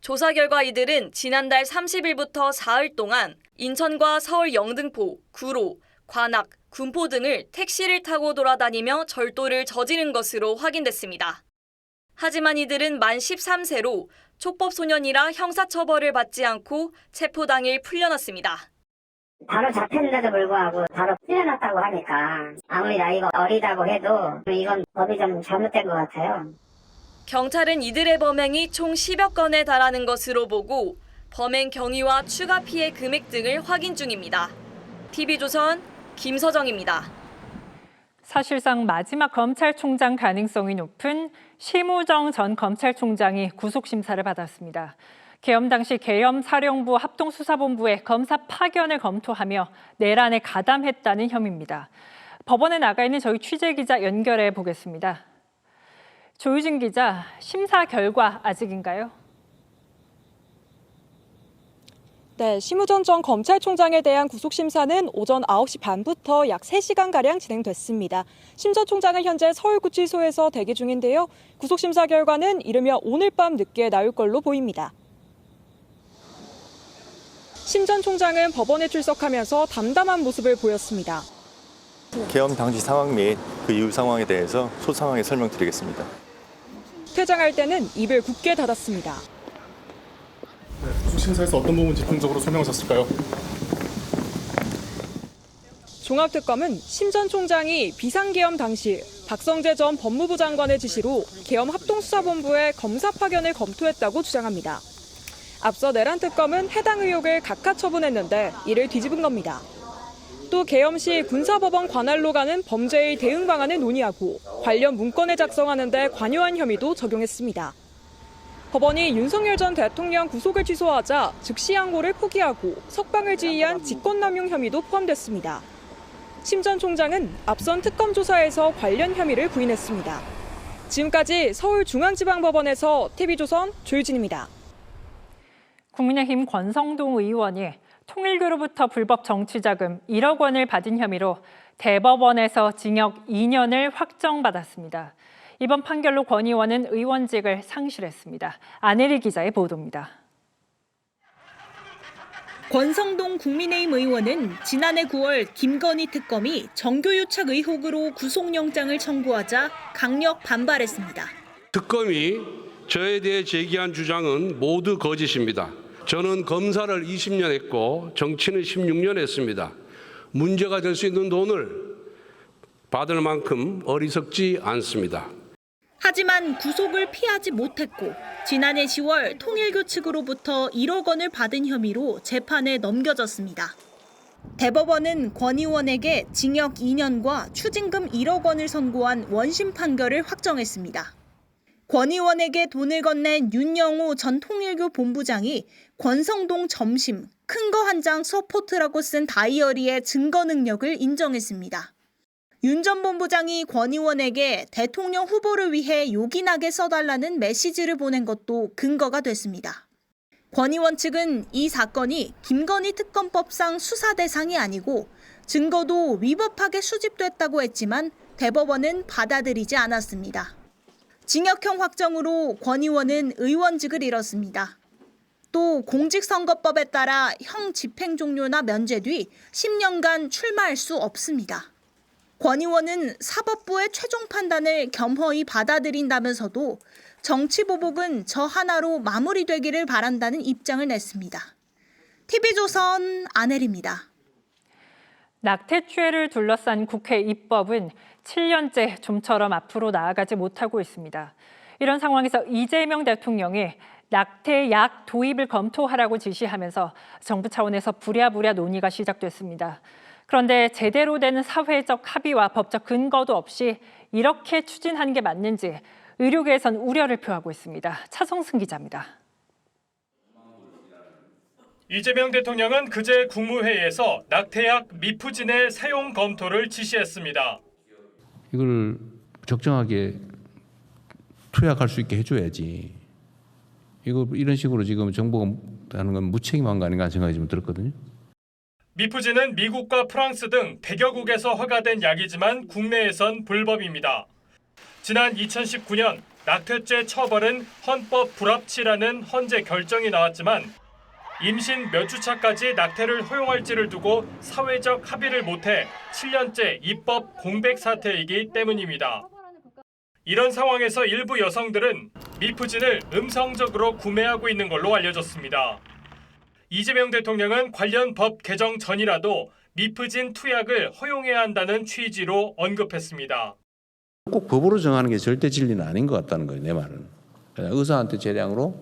Speaker 21: 조사 결과 이들은 지난달 30일부터 사흘 동안 인천과 서울 영등포, 구로, 관악, 군포 등을 택시를 타고 돌아다니며 절도를 저지른 것으로 확인됐습니다. 하지만 이들은 만 13세로 촉법 소년이라 형사처벌을 받지 않고 체포 당일 풀려났습니다.
Speaker 18: 바로 잡혔는데도 불구하고 바로 풀려났다고 하니까 아무리 나이가 어리다고 해도 이건 법이 좀 잘못된 것 같아요.
Speaker 21: 경찰은 이들의 범행이 총 10여 건에 달하는 것으로 보고 범행 경위와 추가 피해 금액 등을 확인 중입니다. TV조선 김서정입니다.
Speaker 11: 사실상 마지막 검찰총장 가능성이 높은 심우정 전 검찰총장이 구속심사를 받았습니다. 계엄 당시 계엄사령부 합동수사본부의 검사 파견을 검토하며 내란에 가담했다는 혐의입니다. 법원에 나가 있는 저희 취재기자 연결해 보겠습니다. 조유진 기자, 심사 결과 아직인가요?
Speaker 22: 네, 심우정 전 검찰총장에 대한 구속심사는 오전 9시 반부터 약 3시간가량 진행됐습니다. 심 전 총장은 현재 서울구치소에서 대기 중인데요. 구속심사 결과는 이르면 오늘 밤 늦게 나올 걸로 보입니다. 심 전 총장은 법원에 출석하면서 담담한 모습을 보였습니다.
Speaker 23: 계엄 당시 상황 및 그 이후 상황에 대해서 소상하게 설명드리겠습니다.
Speaker 22: 퇴장할 때는 입을 굳게 닫았습니다.
Speaker 24: 구속심사에서 어떤 부분 집중적으로 설명하셨을까요?
Speaker 22: 종합특검은 심 전 총장이 비상계엄 당시 박성재 전 법무부 장관의 지시로 계엄 합동수사본부의 검사 파견을 검토했다고 주장합니다. 앞서 내란특검은 해당 의혹을 각하 처분했는데 이를 뒤집은 겁니다. 또 계엄 시 군사법원 관할로 가는 범죄의 대응 방안을 논의하고 관련 문건을 작성하는 데 관여한 혐의도 적용했습니다. 법원이 윤석열 전 대통령 구속을 취소하자 즉시 항고를 포기하고 석방을 지휘한 직권남용 혐의도 포함됐습니다. 심 전 총장은 앞선 특검 조사에서 관련 혐의를 부인했습니다. 지금까지 서울중앙지방법원에서 TV조선 조유진입니다.
Speaker 11: 국민의힘 권성동 의원이 통일교로부터 불법 정치자금 1억 원을 받은 혐의로 대법원에서 징역 2년을 확정받았습니다. 이번 판결로 권 의원은 의원직을 상실했습니다. 안혜리 기자의 보도입니다.
Speaker 3: 권성동 국민의힘 의원은 지난해 9월 김건희 특검이 정교유착 의혹으로 구속영장을 청구하자 강력 반발했습니다.
Speaker 15: 특검이 저에 대해 제기한 주장은 모두 거짓입니다. 저는 검사를 20년 했고 정치는 16년 했습니다. 문제가 될 수 있는 돈을 받을 만큼 어리석지 않습니다.
Speaker 3: 하지만 구속을 피하지 못했고 지난해 10월 통일교 측으로부터 1억 원을 받은 혐의로 재판에 넘겨졌습니다. 대법원은 권 의원에게 징역 2년과 추징금 1억 원을 선고한 원심 판결을 확정했습니다. 권 의원에게 돈을 건넨 윤영호 전 통일교 본부장이 권성동 점심, 큰 거 한 장 서포트라고 쓴 다이어리의 증거 능력을 인정했습니다. 윤 전 본부장이 권 의원에게 대통령 후보를 위해 요긴하게 써달라는 메시지를 보낸 것도 근거가 됐습니다. 권 의원 측은 이 사건이 김건희 특검법상 수사 대상이 아니고 증거도 위법하게 수집됐다고 했지만 대법원은 받아들이지 않았습니다. 징역형 확정으로 권 의원은 의원직을 잃었습니다. 또 공직선거법에 따라 형 집행 종료나 면제 뒤 10년간 출마할 수 없습니다. 권 의원은 사법부의 최종 판단을 겸허히 받아들인다면서도 정치보복은 저 하나로 마무리되기를 바란다는 입장을 냈습니다. TV조선 안혜리입니다.
Speaker 11: 낙태죄를 둘러싼 국회 입법은 7년째 좀처럼 앞으로 나아가지 못하고 있습니다. 이런 상황에서 이재명 대통령이 낙태약 도입을 검토하라고 지시하면서 정부 차원에서 부랴부랴 논의가 시작됐습니다. 그런데 제대로 된 사회적 합의와 법적 근거도 없이 이렇게 추진한 게 맞는지 의료계에선 우려를 표하고 있습니다. 차성승 기자입니다.
Speaker 4: 이재명 대통령은 그제 국무회의에서 낙태약 미푸진의 사용 검토를 지시했습니다.
Speaker 16: 이걸 적정하게 투약할 수 있게 해줘야지. 이런 식으로 지금 정부가 하는 건 무책임한 거 아닌가 생각이 좀 들었거든요.
Speaker 4: 미푸진은 미국과 프랑스 등 100여 국에서 허가된 약이지만 국내에선 불법입니다. 지난 2019년 낙태죄 처벌은 헌법 불합치라는 헌재 결정이 나왔지만 임신 몇 주 차까지 낙태를 허용할지를 두고 사회적 합의를 못해 7년째 입법 공백 사태이기 때문입니다. 이런 상황에서 일부 여성들은 미푸진을 음성적으로 구매하고 있는 걸로 알려졌습니다. 이재명 대통령은 관련 법 개정 전이라도 미푸진 투약을 허용해야 한다는 취지로 언급했습니다.
Speaker 16: 꼭 법으로 정하는 게 절대 진리는 아닌 것 같다는 거예요, 내 말은. 의사한테 재량으로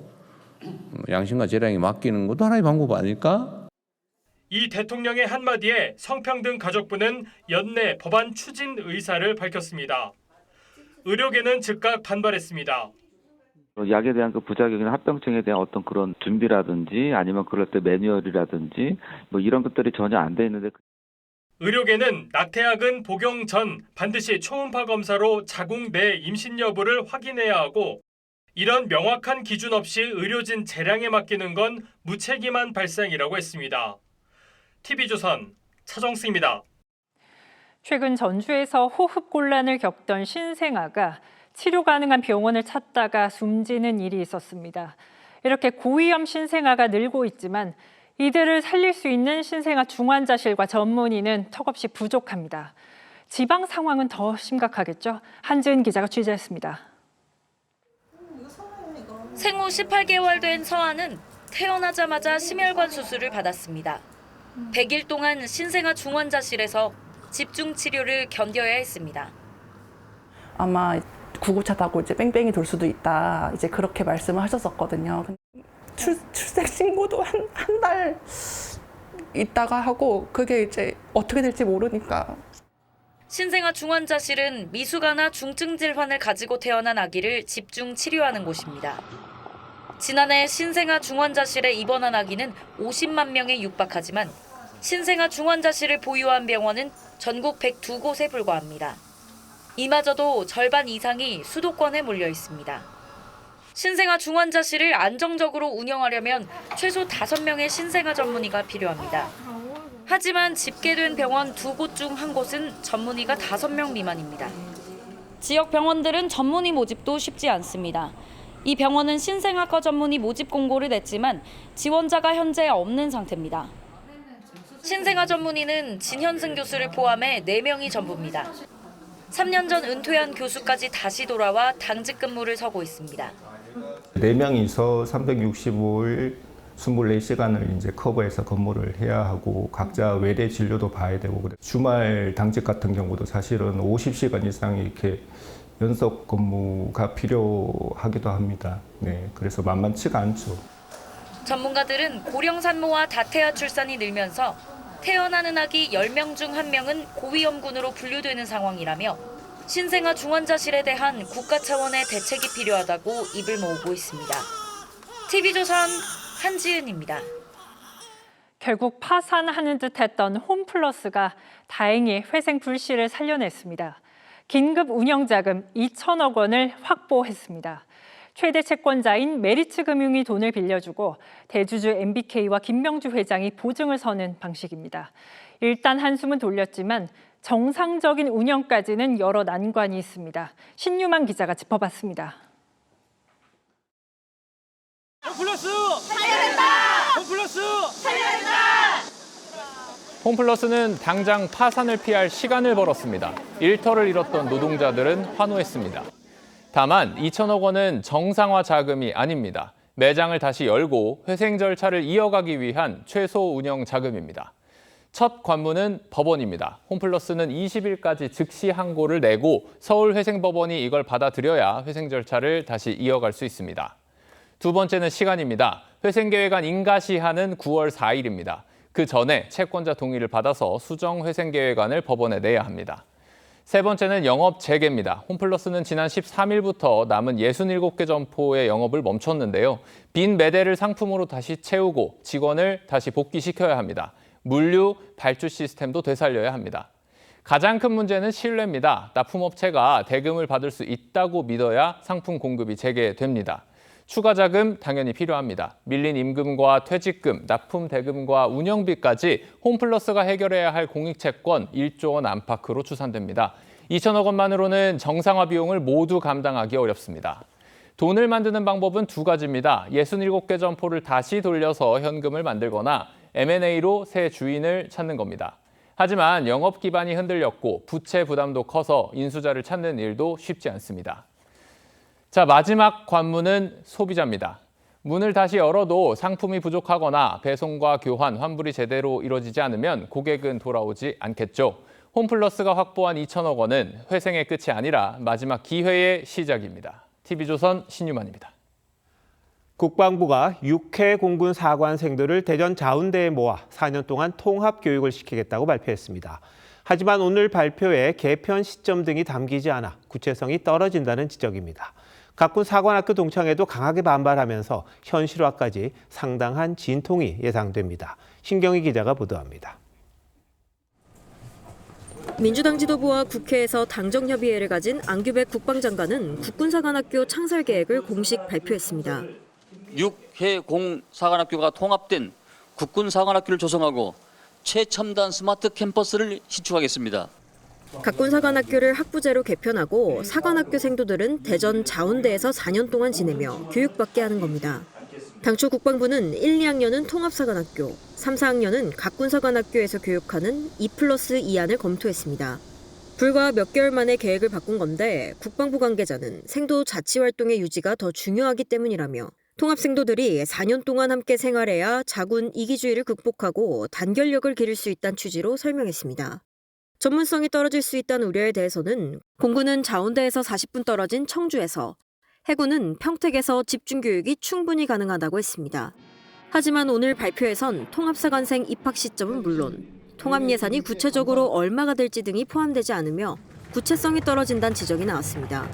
Speaker 16: 양심과 재량이 맡기는 것도 하나의 방법 아닐까?
Speaker 4: 이 대통령의 한마디에 성평등 가족부는 연내 법안 추진 의사를 밝혔습니다. 의료계는 즉각 반발했습니다.
Speaker 20: 약에 대한 그 부작용이나 합병증에 대한 어떤 그런 준비라든지 아니면 그럴 때 매뉴얼이라든지 뭐 이런 것들이 전혀 안 돼 있는데
Speaker 4: 의료계는 낙태약은 복용 전 반드시 초음파 검사로 자궁 내 임신 여부를 확인해야 하고 이런 명확한 기준 없이 의료진 재량에 맡기는 건 무책임한 발상이라고 했습니다. TV조선 차정수입니다.
Speaker 11: 최근 전주에서 호흡곤란을 겪던 신생아가 치료 가능한 병원을 찾다가 숨지는 일이 있었습니다. 이렇게 고위험 신생아가 늘고 있지만 이들을 살릴 수 있는 신생아 중환자실과 전문의는 턱없이 부족합니다. 지방 상황은 더 심각하겠죠? 한지은 기자가 취재했습니다.
Speaker 21: 생후 18개월 된 서아는 태어나자마자 심혈관 수술을 받았습니다. 100일 동안 신생아 중환자실에서 집중 치료를 견뎌야 했습니다.
Speaker 25: 아마 구급차 타고 이제 뺑뺑이 돌 수도 있다. 이제 그렇게 말씀을 하셨었거든요. 출생 신고도 한 달 있다가 하고 그게 이제 어떻게 될지 모르니까.
Speaker 21: 신생아 중환자실은 미숙아나 중증 질환을 가지고 태어난 아기를 집중 치료하는 곳입니다. 지난해 신생아 중환자실에 입원한 아기는 50만 명에 육박하지만 신생아 중환자실을 보유한 병원은 전국 102곳에 불과합니다. 이마저도 절반 이상이 수도권에 몰려 있습니다. 신생아 중환자실을 안정적으로 운영하려면 최소 5명의 신생아 전문의가 필요합니다. 하지만 집계된 병원 2곳 중 1곳은 전문의가 5명 미만입니다. 지역 병원들은 전문의 모집도 쉽지 않습니다. 이 병원은 신생아과 전문의 모집 공고를 냈지만 지원자가 현재 없는 상태입니다. 신생아 전문의는 진현승 교수를 포함해 4명이 전부입니다. 3년 전 은퇴한 교수까지 다시 돌아와 당직 근무를 서고 있습니다.
Speaker 2: 4명이서 365일 24시간을 이제 커버해서 근무를 해야 하고 각자 외래 진료도 봐야 되고 그래. 주말 당직 같은 경우도 사실은 50시간 이상 이렇게 연속 근무가 필요하기도 합니다. 네, 그래서 만만치가 않죠.
Speaker 21: 전문가들은 고령 산모와 다태아 출산이 늘면서 태어나는 아기 10명 중 1명은 고위험군으로 분류되는 상황이라며 신생아 중환자실에 대한 국가 차원의 대책이 필요하다고 입을 모으고 있습니다. TV조선 한지은입니다.
Speaker 11: 결국 파산하는 듯했던 홈플러스가 다행히 회생 불씨를 살려냈습니다. 긴급 운영자금 2천억 원을 확보했습니다. 최대 채권자인 메리츠금융이 돈을 빌려주고 대주주 MBK와 김명주 회장이 보증을 서는 방식입니다. 일단 한숨은 돌렸지만 정상적인 운영까지는 여러 난관이 있습니다. 신유만 기자가 짚어봤습니다.
Speaker 13: 홈플러스 살려야 된다! 홈플러스 살려야 된다!
Speaker 5: 홈플러스는 당장 파산을 피할 시간을 벌었습니다. 일터를 잃었던 노동자들은 환호했습니다. 다만 2천억 원은 정상화 자금이 아닙니다. 매장을 다시 열고 회생 절차를 이어가기 위한 최소 운영 자금입니다. 첫 관문은 법원입니다. 홈플러스는 20일까지 즉시 항고를 내고 서울회생법원이 이걸 받아들여야 회생 절차를 다시 이어갈 수 있습니다. 두 번째는 시간입니다. 회생계획안 인가시한은 9월 4일입니다. 그 전에 채권자 동의를 받아서 수정 회생계획안을 법원에 내야 합니다. 세 번째는 영업 재개입니다. 홈플러스는 지난 13일부터 남은 67개 점포의 영업을 멈췄는데요. 빈 매대를 상품으로 다시 채우고 직원을 다시 복귀시켜야 합니다. 물류, 발주 시스템도 되살려야 합니다. 가장 큰 문제는 신뢰입니다. 납품업체가 대금을 받을 수 있다고 믿어야 상품 공급이 재개됩니다. 추가 자금 당연히 필요합니다. 밀린 임금과 퇴직금, 납품 대금과 운영비까지 홈플러스가 해결해야 할 공익채권 1조 원 안팎으로 추산됩니다. 2천억 원만으로는 정상화 비용을 모두 감당하기 어렵습니다. 돈을 만드는 방법은 두 가지입니다. 67개 점포를 다시 돌려서 현금을 만들거나 M&A로 새 주인을 찾는 겁니다. 하지만 영업 기반이 흔들렸고 부채 부담도 커서 인수자를 찾는 일도 쉽지 않습니다. 자, 마지막 관문은 소비자입니다. 문을 다시 열어도 상품이 부족하거나 배송과 교환, 환불이 제대로 이루어지지 않으면 고객은 돌아오지 않겠죠. 홈플러스가 확보한 2천억 원은 회생의 끝이 아니라 마지막 기회의 시작입니다. TV조선 신유만입니다.
Speaker 1: 국방부가 육해 공군 사관생들을 대전 자운대에 모아 4년 동안 통합 교육을 시키겠다고 발표했습니다. 하지만 오늘 발표에 개편 시점 등이 담기지 않아 구체성이 떨어진다는 지적입니다. 각군 사관학교 동창회도 강하게 반발하면서 현실화까지 상당한 진통이 예상됩니다. 신경희 기자가 보도합니다.
Speaker 6: 민주당 지도부와 국회에서 당정협의회를 가진 안규백 국방장관은 국군사관학교 창설 계획을 공식 발표했습니다.
Speaker 7: 육해공사관학교가 통합된 국군사관학교를 조성하고 최첨단 스마트 캠퍼스를 시축하겠습니다.
Speaker 6: 각군사관학교를 학부제로 개편하고 사관학교 생도들은 대전 자운대에서 4년 동안 지내며 교육받게 하는 겁니다. 당초 국방부는 1, 2학년은 통합사관학교, 3, 4학년은 각군사관학교에서 교육하는 2+2안을 검토했습니다. 불과 몇 개월 만에 계획을 바꾼 건데 국방부 관계자는 생도 자치활동의 유지가 더 중요하기 때문이라며 통합생도들이 4년 동안 함께 생활해야 자군 이기주의를 극복하고 단결력을 기를 수 있다는 취지로 설명했습니다. 전문성이 떨어질 수 있다는 우려에 대해서는 공군은 자운대에서 40분 떨어진 청주에서, 해군은 평택에서 집중교육이 충분히 가능하다고 했습니다. 하지만 오늘 발표에선 통합사관생 입학 시점은 물론 통합 예산이 구체적으로 얼마가 될지 등이 포함되지 않으며 구체성이 떨어진다는 지적이 나왔습니다.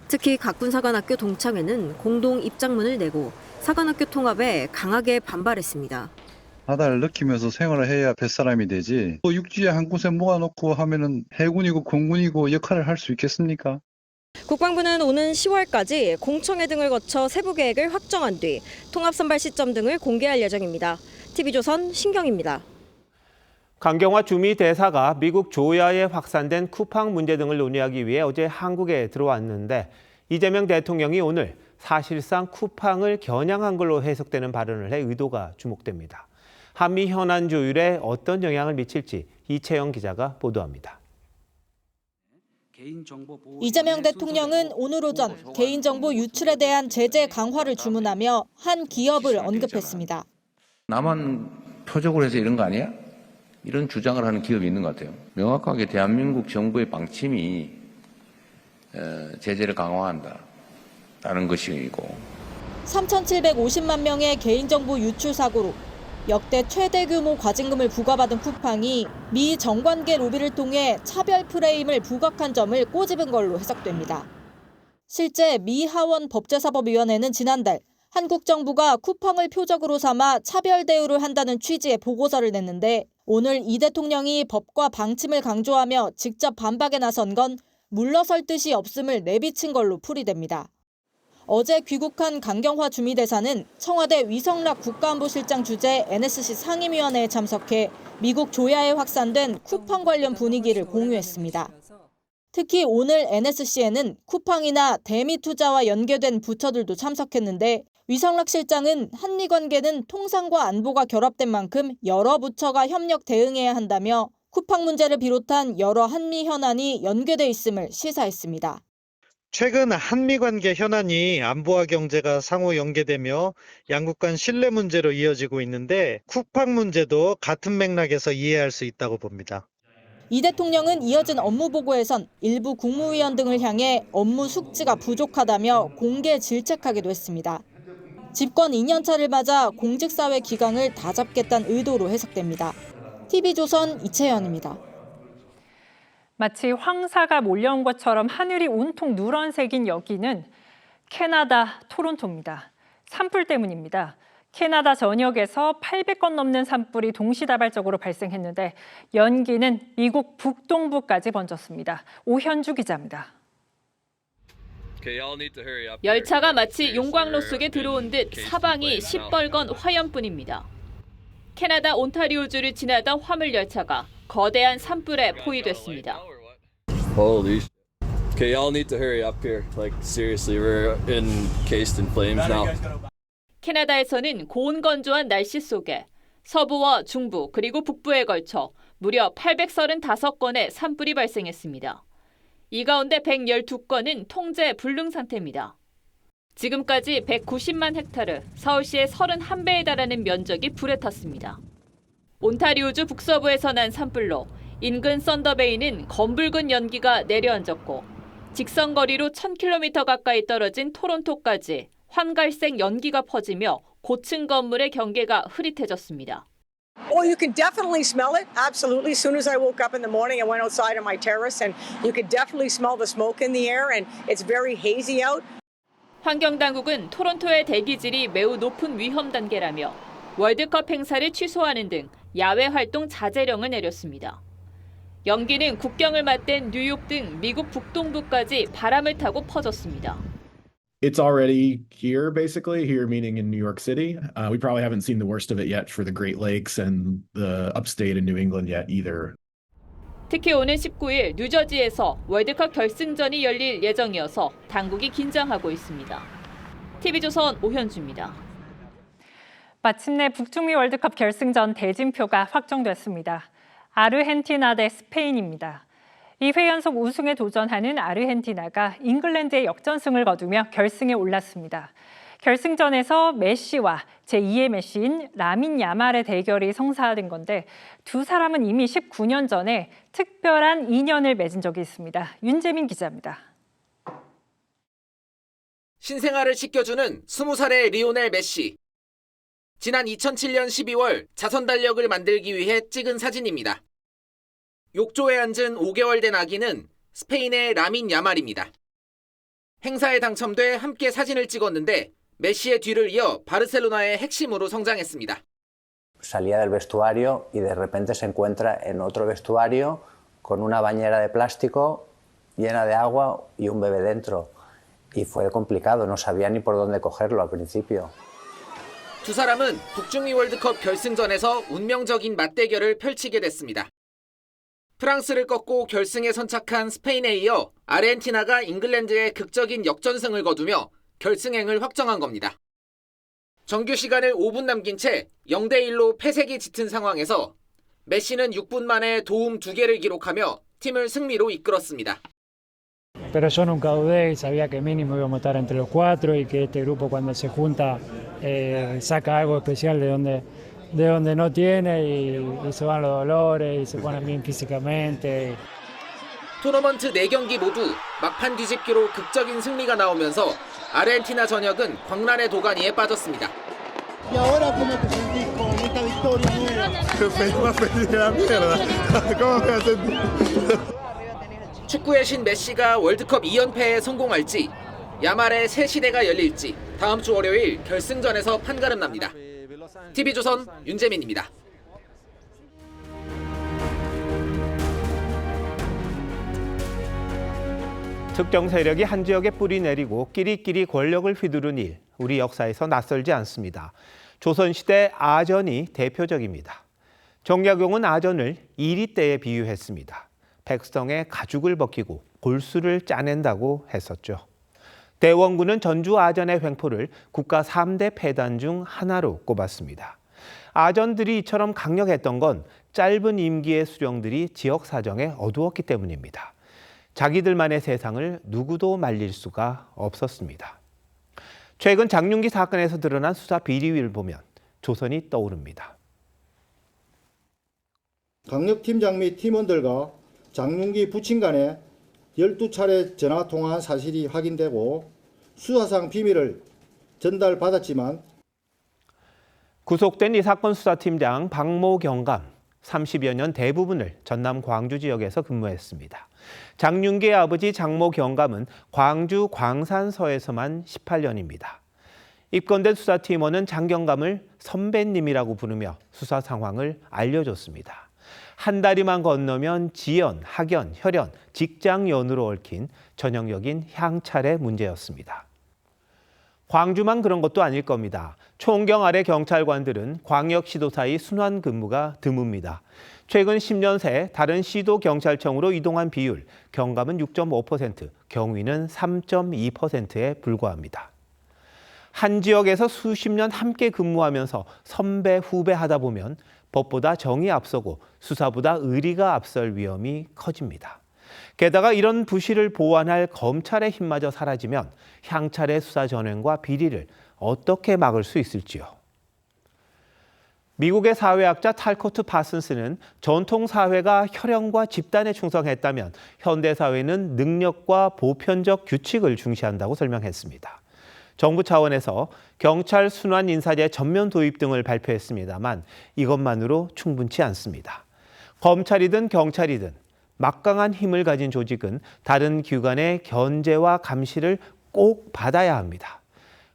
Speaker 6: 특히 각군사관학교 동창회는 공동 입장문을 내고 사관학교 통합에 강하게 반발했습니다.
Speaker 8: 바다를 느끼면서 생활을 해야 뱃사람이 되지. 또 육지에 한 곳에 모아놓고 하면은 해군이고 공군이고 역할을 할 수 있겠습니까?
Speaker 6: 국방부는 오는 10월까지 공청회 등을 거쳐 세부 계획을 확정한 뒤 통합 선발 시점 등을 공개할 예정입니다. TV조선 신경입니다.
Speaker 1: 강경화 주미 대사가 미국 조야에 확산된 쿠팡 문제 등을 논의하기 위해 어제 한국에 들어왔는데 이재명 대통령이 오늘 사실상 쿠팡을 겨냥한 걸로 해석되는 발언을 해 의도가 주목됩니다. 한미 현안 조율에 어떤 영향을 미칠지 이채영 기자가 보도합니다.
Speaker 3: 이재명 대통령은 오늘 오전 개인정보 유출에 대한 제재 강화를 주문하며 한 기업을 언급했습니다.
Speaker 16: 나만 표적으로 해서 이런 거 아니야? 이런 주장을 하는 기업이 있는 것 같아요. 명확하게 대한민국 정부의 방침이 제재를 강화한다라는 것이고
Speaker 3: 3,750만 명의 개인정보 유출 사고로 역대 최대 규모 과징금을 부과받은 쿠팡이 미 정관계 로비를 통해 차별 프레임을 부각한 점을 꼬집은 걸로 해석됩니다. 실제 미 하원 법제사법위원회는 지난달 한국 정부가 쿠팡을 표적으로 삼아 차별 대우를 한다는 취지의 보고서를 냈는데 오늘 이 대통령이 법과 방침을 강조하며 직접 반박에 나선 건 물러설 뜻이 없음을 내비친 걸로 풀이됩니다. 어제 귀국한 강경화 주미대사는 청와대 위성락 국가안보실장 주재 NSC 상임위원회에 참석해 미국 조야에 확산된 쿠팡 관련 분위기를 공유했습니다. 특히 오늘 NSC에는 쿠팡이나 대미투자와 연계된 부처들도 참석했는데 위성락 실장은 한미 관계는 통상과 안보가 결합된 만큼 여러 부처가 협력 대응해야 한다며 쿠팡 문제를 비롯한 여러 한미 현안이 연계돼 있음을 시사했습니다.
Speaker 9: 최근 한미 관계 현안이 안보와 경제가 상호 연계되며 양국 간 신뢰 문제로 이어지고 있는데 쿠팡 문제도 같은 맥락에서 이해할 수 있다고 봅니다.
Speaker 3: 이 대통령은 이어진 업무 보고에선 일부 국무위원 등을 향해 업무 숙지가 부족하다며 공개 질책하기도 했습니다. 집권 2년차를 맞아 공직사회 기강을 다잡겠다는 의도로 해석됩니다. TV조선 이채연입니다.
Speaker 11: 마치 황사가 몰려온 것처럼 하늘이 온통 누런색인 여기는 캐나다 토론토입니다. 산불 때문입니다. 캐나다 전역에서 800건 넘는 산불이 동시다발적으로 발생했는데 연기는 미국 북동부까지 번졌습니다. 오현주 기자입니다.
Speaker 10: 열차가 마치 용광로 속에 들어온 듯 사방이 시뻘건 화염뿐입니다. 캐나다 온타리오주를 지나던 화물 열차가 거대한 산불에 포위됐습니다.
Speaker 12: Holy Okay, y'all need to hurry up here. Like seriously, we're encased in flames now.
Speaker 10: 캐나다에서는 고온건조한 날씨 속에 서부와 중부 그리고 북부에 걸쳐 무려 835건의 산불이 발생했습니다. 이 가운데 112건은 통제 불능 상태입니다. 지금까지 190만 헥타르, 서울시의 31배에 달하는 면적이 불에 탔습니다. 온타리오주 북서부에서 난 산불로 인근 썬더베이는 검붉은 연기가 내려앉았고 직선거리로 1000km 가까이 떨어진 토론토까지 환갈색 연기가 퍼지며 고층 건물의 경계가 흐릿해졌습니다.
Speaker 14: Oh, you can definitely smell it. Absolutely. As soon as I woke up in the morning, I went outside on my terrace and you could definitely smell the smoke in the air and it's very hazy out.
Speaker 10: 환경당국은 토론토의 대기질이 매우 높은 위험 단계라며 월드컵 행사를 취소하는 등 야외 활동 자제령을 내렸습니다. 연기는 국경을 맞댄 뉴욕 등 미국 북동부까지 바람을 타고 퍼졌습니다.
Speaker 24: It's already here, basically, here meaning in New York City. We probably haven't seen the worst of it yet for the Great Lakes and the upstate in New England yet either.
Speaker 10: 특히 오는 19일 뉴저지에서 월드컵 결승전이 열릴 예정이어서 당국이 긴장하고 있습니다. TV조선 오현주입니다.
Speaker 11: 마침내 북중미 월드컵 결승전 대진표가 확정됐습니다. 아르헨티나 대 스페인입니다. 2회 연속 우승에 도전하는 아르헨티나가 잉글랜드의 역전승을 거두며 결승에 올랐습니다. 결승전에서 메시와 제2의 메시인 라민 야말의 대결이 성사된 건데 두 사람은 이미 19년 전에 특별한 인연을 맺은 적이 있습니다. 윤재민 기자입니다.
Speaker 26: 신생아를 씻겨주는 20살의 리오넬 메시. 지난 2007년 12월 자선 달력을 만들기 위해 찍은 사진입니다. 욕조에 앉은 5개월 된 아기는 스페인의 라민 야말입니다. 행사에 당첨돼 함께 사진을 찍었는데 메시의 뒤를 이어 바르셀로나의 핵심으로 성장했습니다.
Speaker 15: Salía del vestuario y de repente se encuentra en otro vestuario con una bañera de plástico llena de agua y un bebé dentro. Y fue complicado, no sabía ni por dónde cogerlo al principio.
Speaker 26: 두 사람은 북중미 월드컵 결승전에서 운명적인 맞대결을 펼치게 됐습니다. 프랑스를 꺾고 결승에 선착한 스페인에 이어 아르헨티나가 잉글랜드에 극적인 역전승을 거두며 결승행을 확정한 겁니다. 정규 시간을 5분 남긴 채 0대1로 패색이 짙은 상황에서 메시는 6분 만에 도움 2개를 기록하며 팀을 승리로 이끌었습니다.
Speaker 17: Pero yo nunca dudé y sabía que mínimo íbamos a estar entre los cuatro y que este grupo cuando se junta saca algo especial de donde no tiene y se van los dolores y se ponen bien físicamente.
Speaker 26: 토너먼트 4경기 모두 막판 뒤집기로 극적인 승리가 나오면서 아르헨티나 전역은 광란의 도가니에 빠졌습니다.
Speaker 18: Y ahora cómo te sentís con esta victoria nueva? Más feliz de la mierda. ¿Cómo me sentí?
Speaker 26: 축구의 신 메시가 월드컵 2연패에 성공할지 야말의 새 시대가 열릴지 다음 주 월요일 결승전에서 판가름 납니다. TV조선 윤재민입니다.
Speaker 1: 특정 세력이 한 지역에 뿌리 내리고 끼리끼리 권력을 휘두른 일, 우리 역사에서 낯설지 않습니다. 조선시대 아전이 대표적입니다. 정약용은 아전을 이리떼에 비유했습니다. 백성의 가죽을 벗기고 골수를 짜낸다고 했었죠. 대원군은 전주 아전의 횡포를 국가 3대 폐단 중 하나로 꼽았습니다. 아전들이 이처럼 강력했던 건 짧은 임기의 수령들이 지역 사정에 어두웠기 때문입니다. 자기들만의 세상을 누구도 말릴 수가 없었습니다. 최근 장윤기 사건에서 드러난 수사 비리위를 보면 조선이 떠오릅니다.
Speaker 18: 강력팀장 및 팀원들과 장윤기 부친 간에 12차례 전화 통화한 사실이 확인되고 수사상 비밀을 전달받았지만
Speaker 1: 구속된 이 사건 수사팀장 박모 경감 30여 년 대부분을 전남 광주 지역에서 근무했습니다. 장윤기의 아버지 장모 경감은 광주 광산서에서만 18년입니다. 입건된 수사팀원은 장 경감을 선배님이라고 부르며 수사 상황을 알려줬습니다. 한 다리만 건너면 지연, 학연, 혈연, 직장연으로 얽힌 전형적인 향찰의 문제였습니다. 광주만 그런 것도 아닐 겁니다. 총경 아래 경찰관들은 광역시도사의 순환 근무가 드뭅니다. 최근 10년 새 다른 시도 경찰청으로 이동한 비율, 경감은 6.5%, 경위는 3.2%에 불과합니다. 한 지역에서 수십 년 함께 근무하면서 선배, 후배 하다 보면 법보다 정이 앞서고 수사보다 의리가 앞설 위험이 커집니다. 게다가 이런 부실을 보완할 검찰의 힘마저 사라지면 향찰의 수사 전횡과 비리를 어떻게 막을 수 있을지요. 미국의 사회학자 탈코트 파슨스는 전통 사회가 혈연과 집단에 충성했다면 현대 사회는 능력과 보편적 규칙을 중시한다고 설명했습니다. 정부 차원에서 경찰 순환 인사제 전면 도입 등을 발표했습니다만 이것만으로 충분치 않습니다. 검찰이든 경찰이든 막강한 힘을 가진 조직은 다른 기관의 견제와 감시를 꼭 받아야 합니다.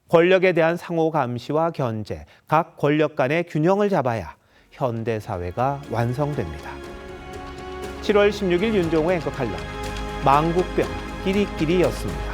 Speaker 1: 권력에 대한 상호 감시와 견제, 각 권력 간의 균형을 잡아야 현대 사회가 완성됩니다. 7월 16일 윤종호 앵커 칼럼, 망국병 끼리끼리였습니다.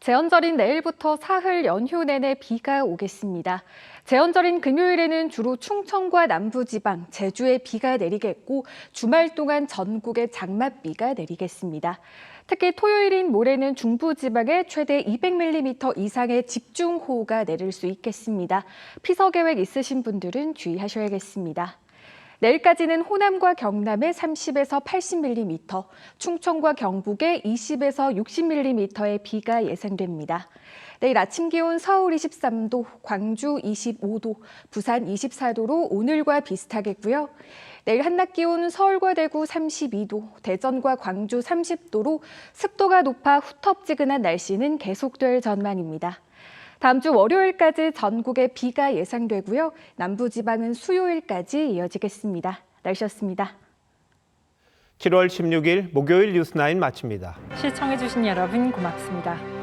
Speaker 19: 제헌절인 내일부터 사흘 연휴 내내 비가 오겠습니다. 제헌절인 금요일에는 주로 충청과 남부지방, 제주에 비가 내리겠고 주말 동안 전국에 장맛비가 내리겠습니다. 특히 토요일인 모레는 중부지방에 최대 200mm 이상의 집중호우가 내릴 수 있겠습니다. 피서 계획 있으신 분들은 주의하셔야겠습니다. 내일까지는 호남과 경남에 30에서 80mm, 충청과 경북에 20에서 60mm의 비가 예상됩니다. 내일 아침 기온 서울 23도, 광주 25도, 부산 24도로 오늘과 비슷하겠고요. 내일 한낮 기온은 서울과 대구 32도, 대전과 광주 30도로 습도가 높아 후텁지근한 날씨는 계속될 전망입니다. 다음 주 월요일까지 전국에 비가 예상되고요. 남부지방은 수요일까지 이어지겠습니다. 날씨였습니다.
Speaker 1: 7월 16일 목요일 뉴스9 마칩니다.
Speaker 11: 시청해주신 여러분 고맙습니다.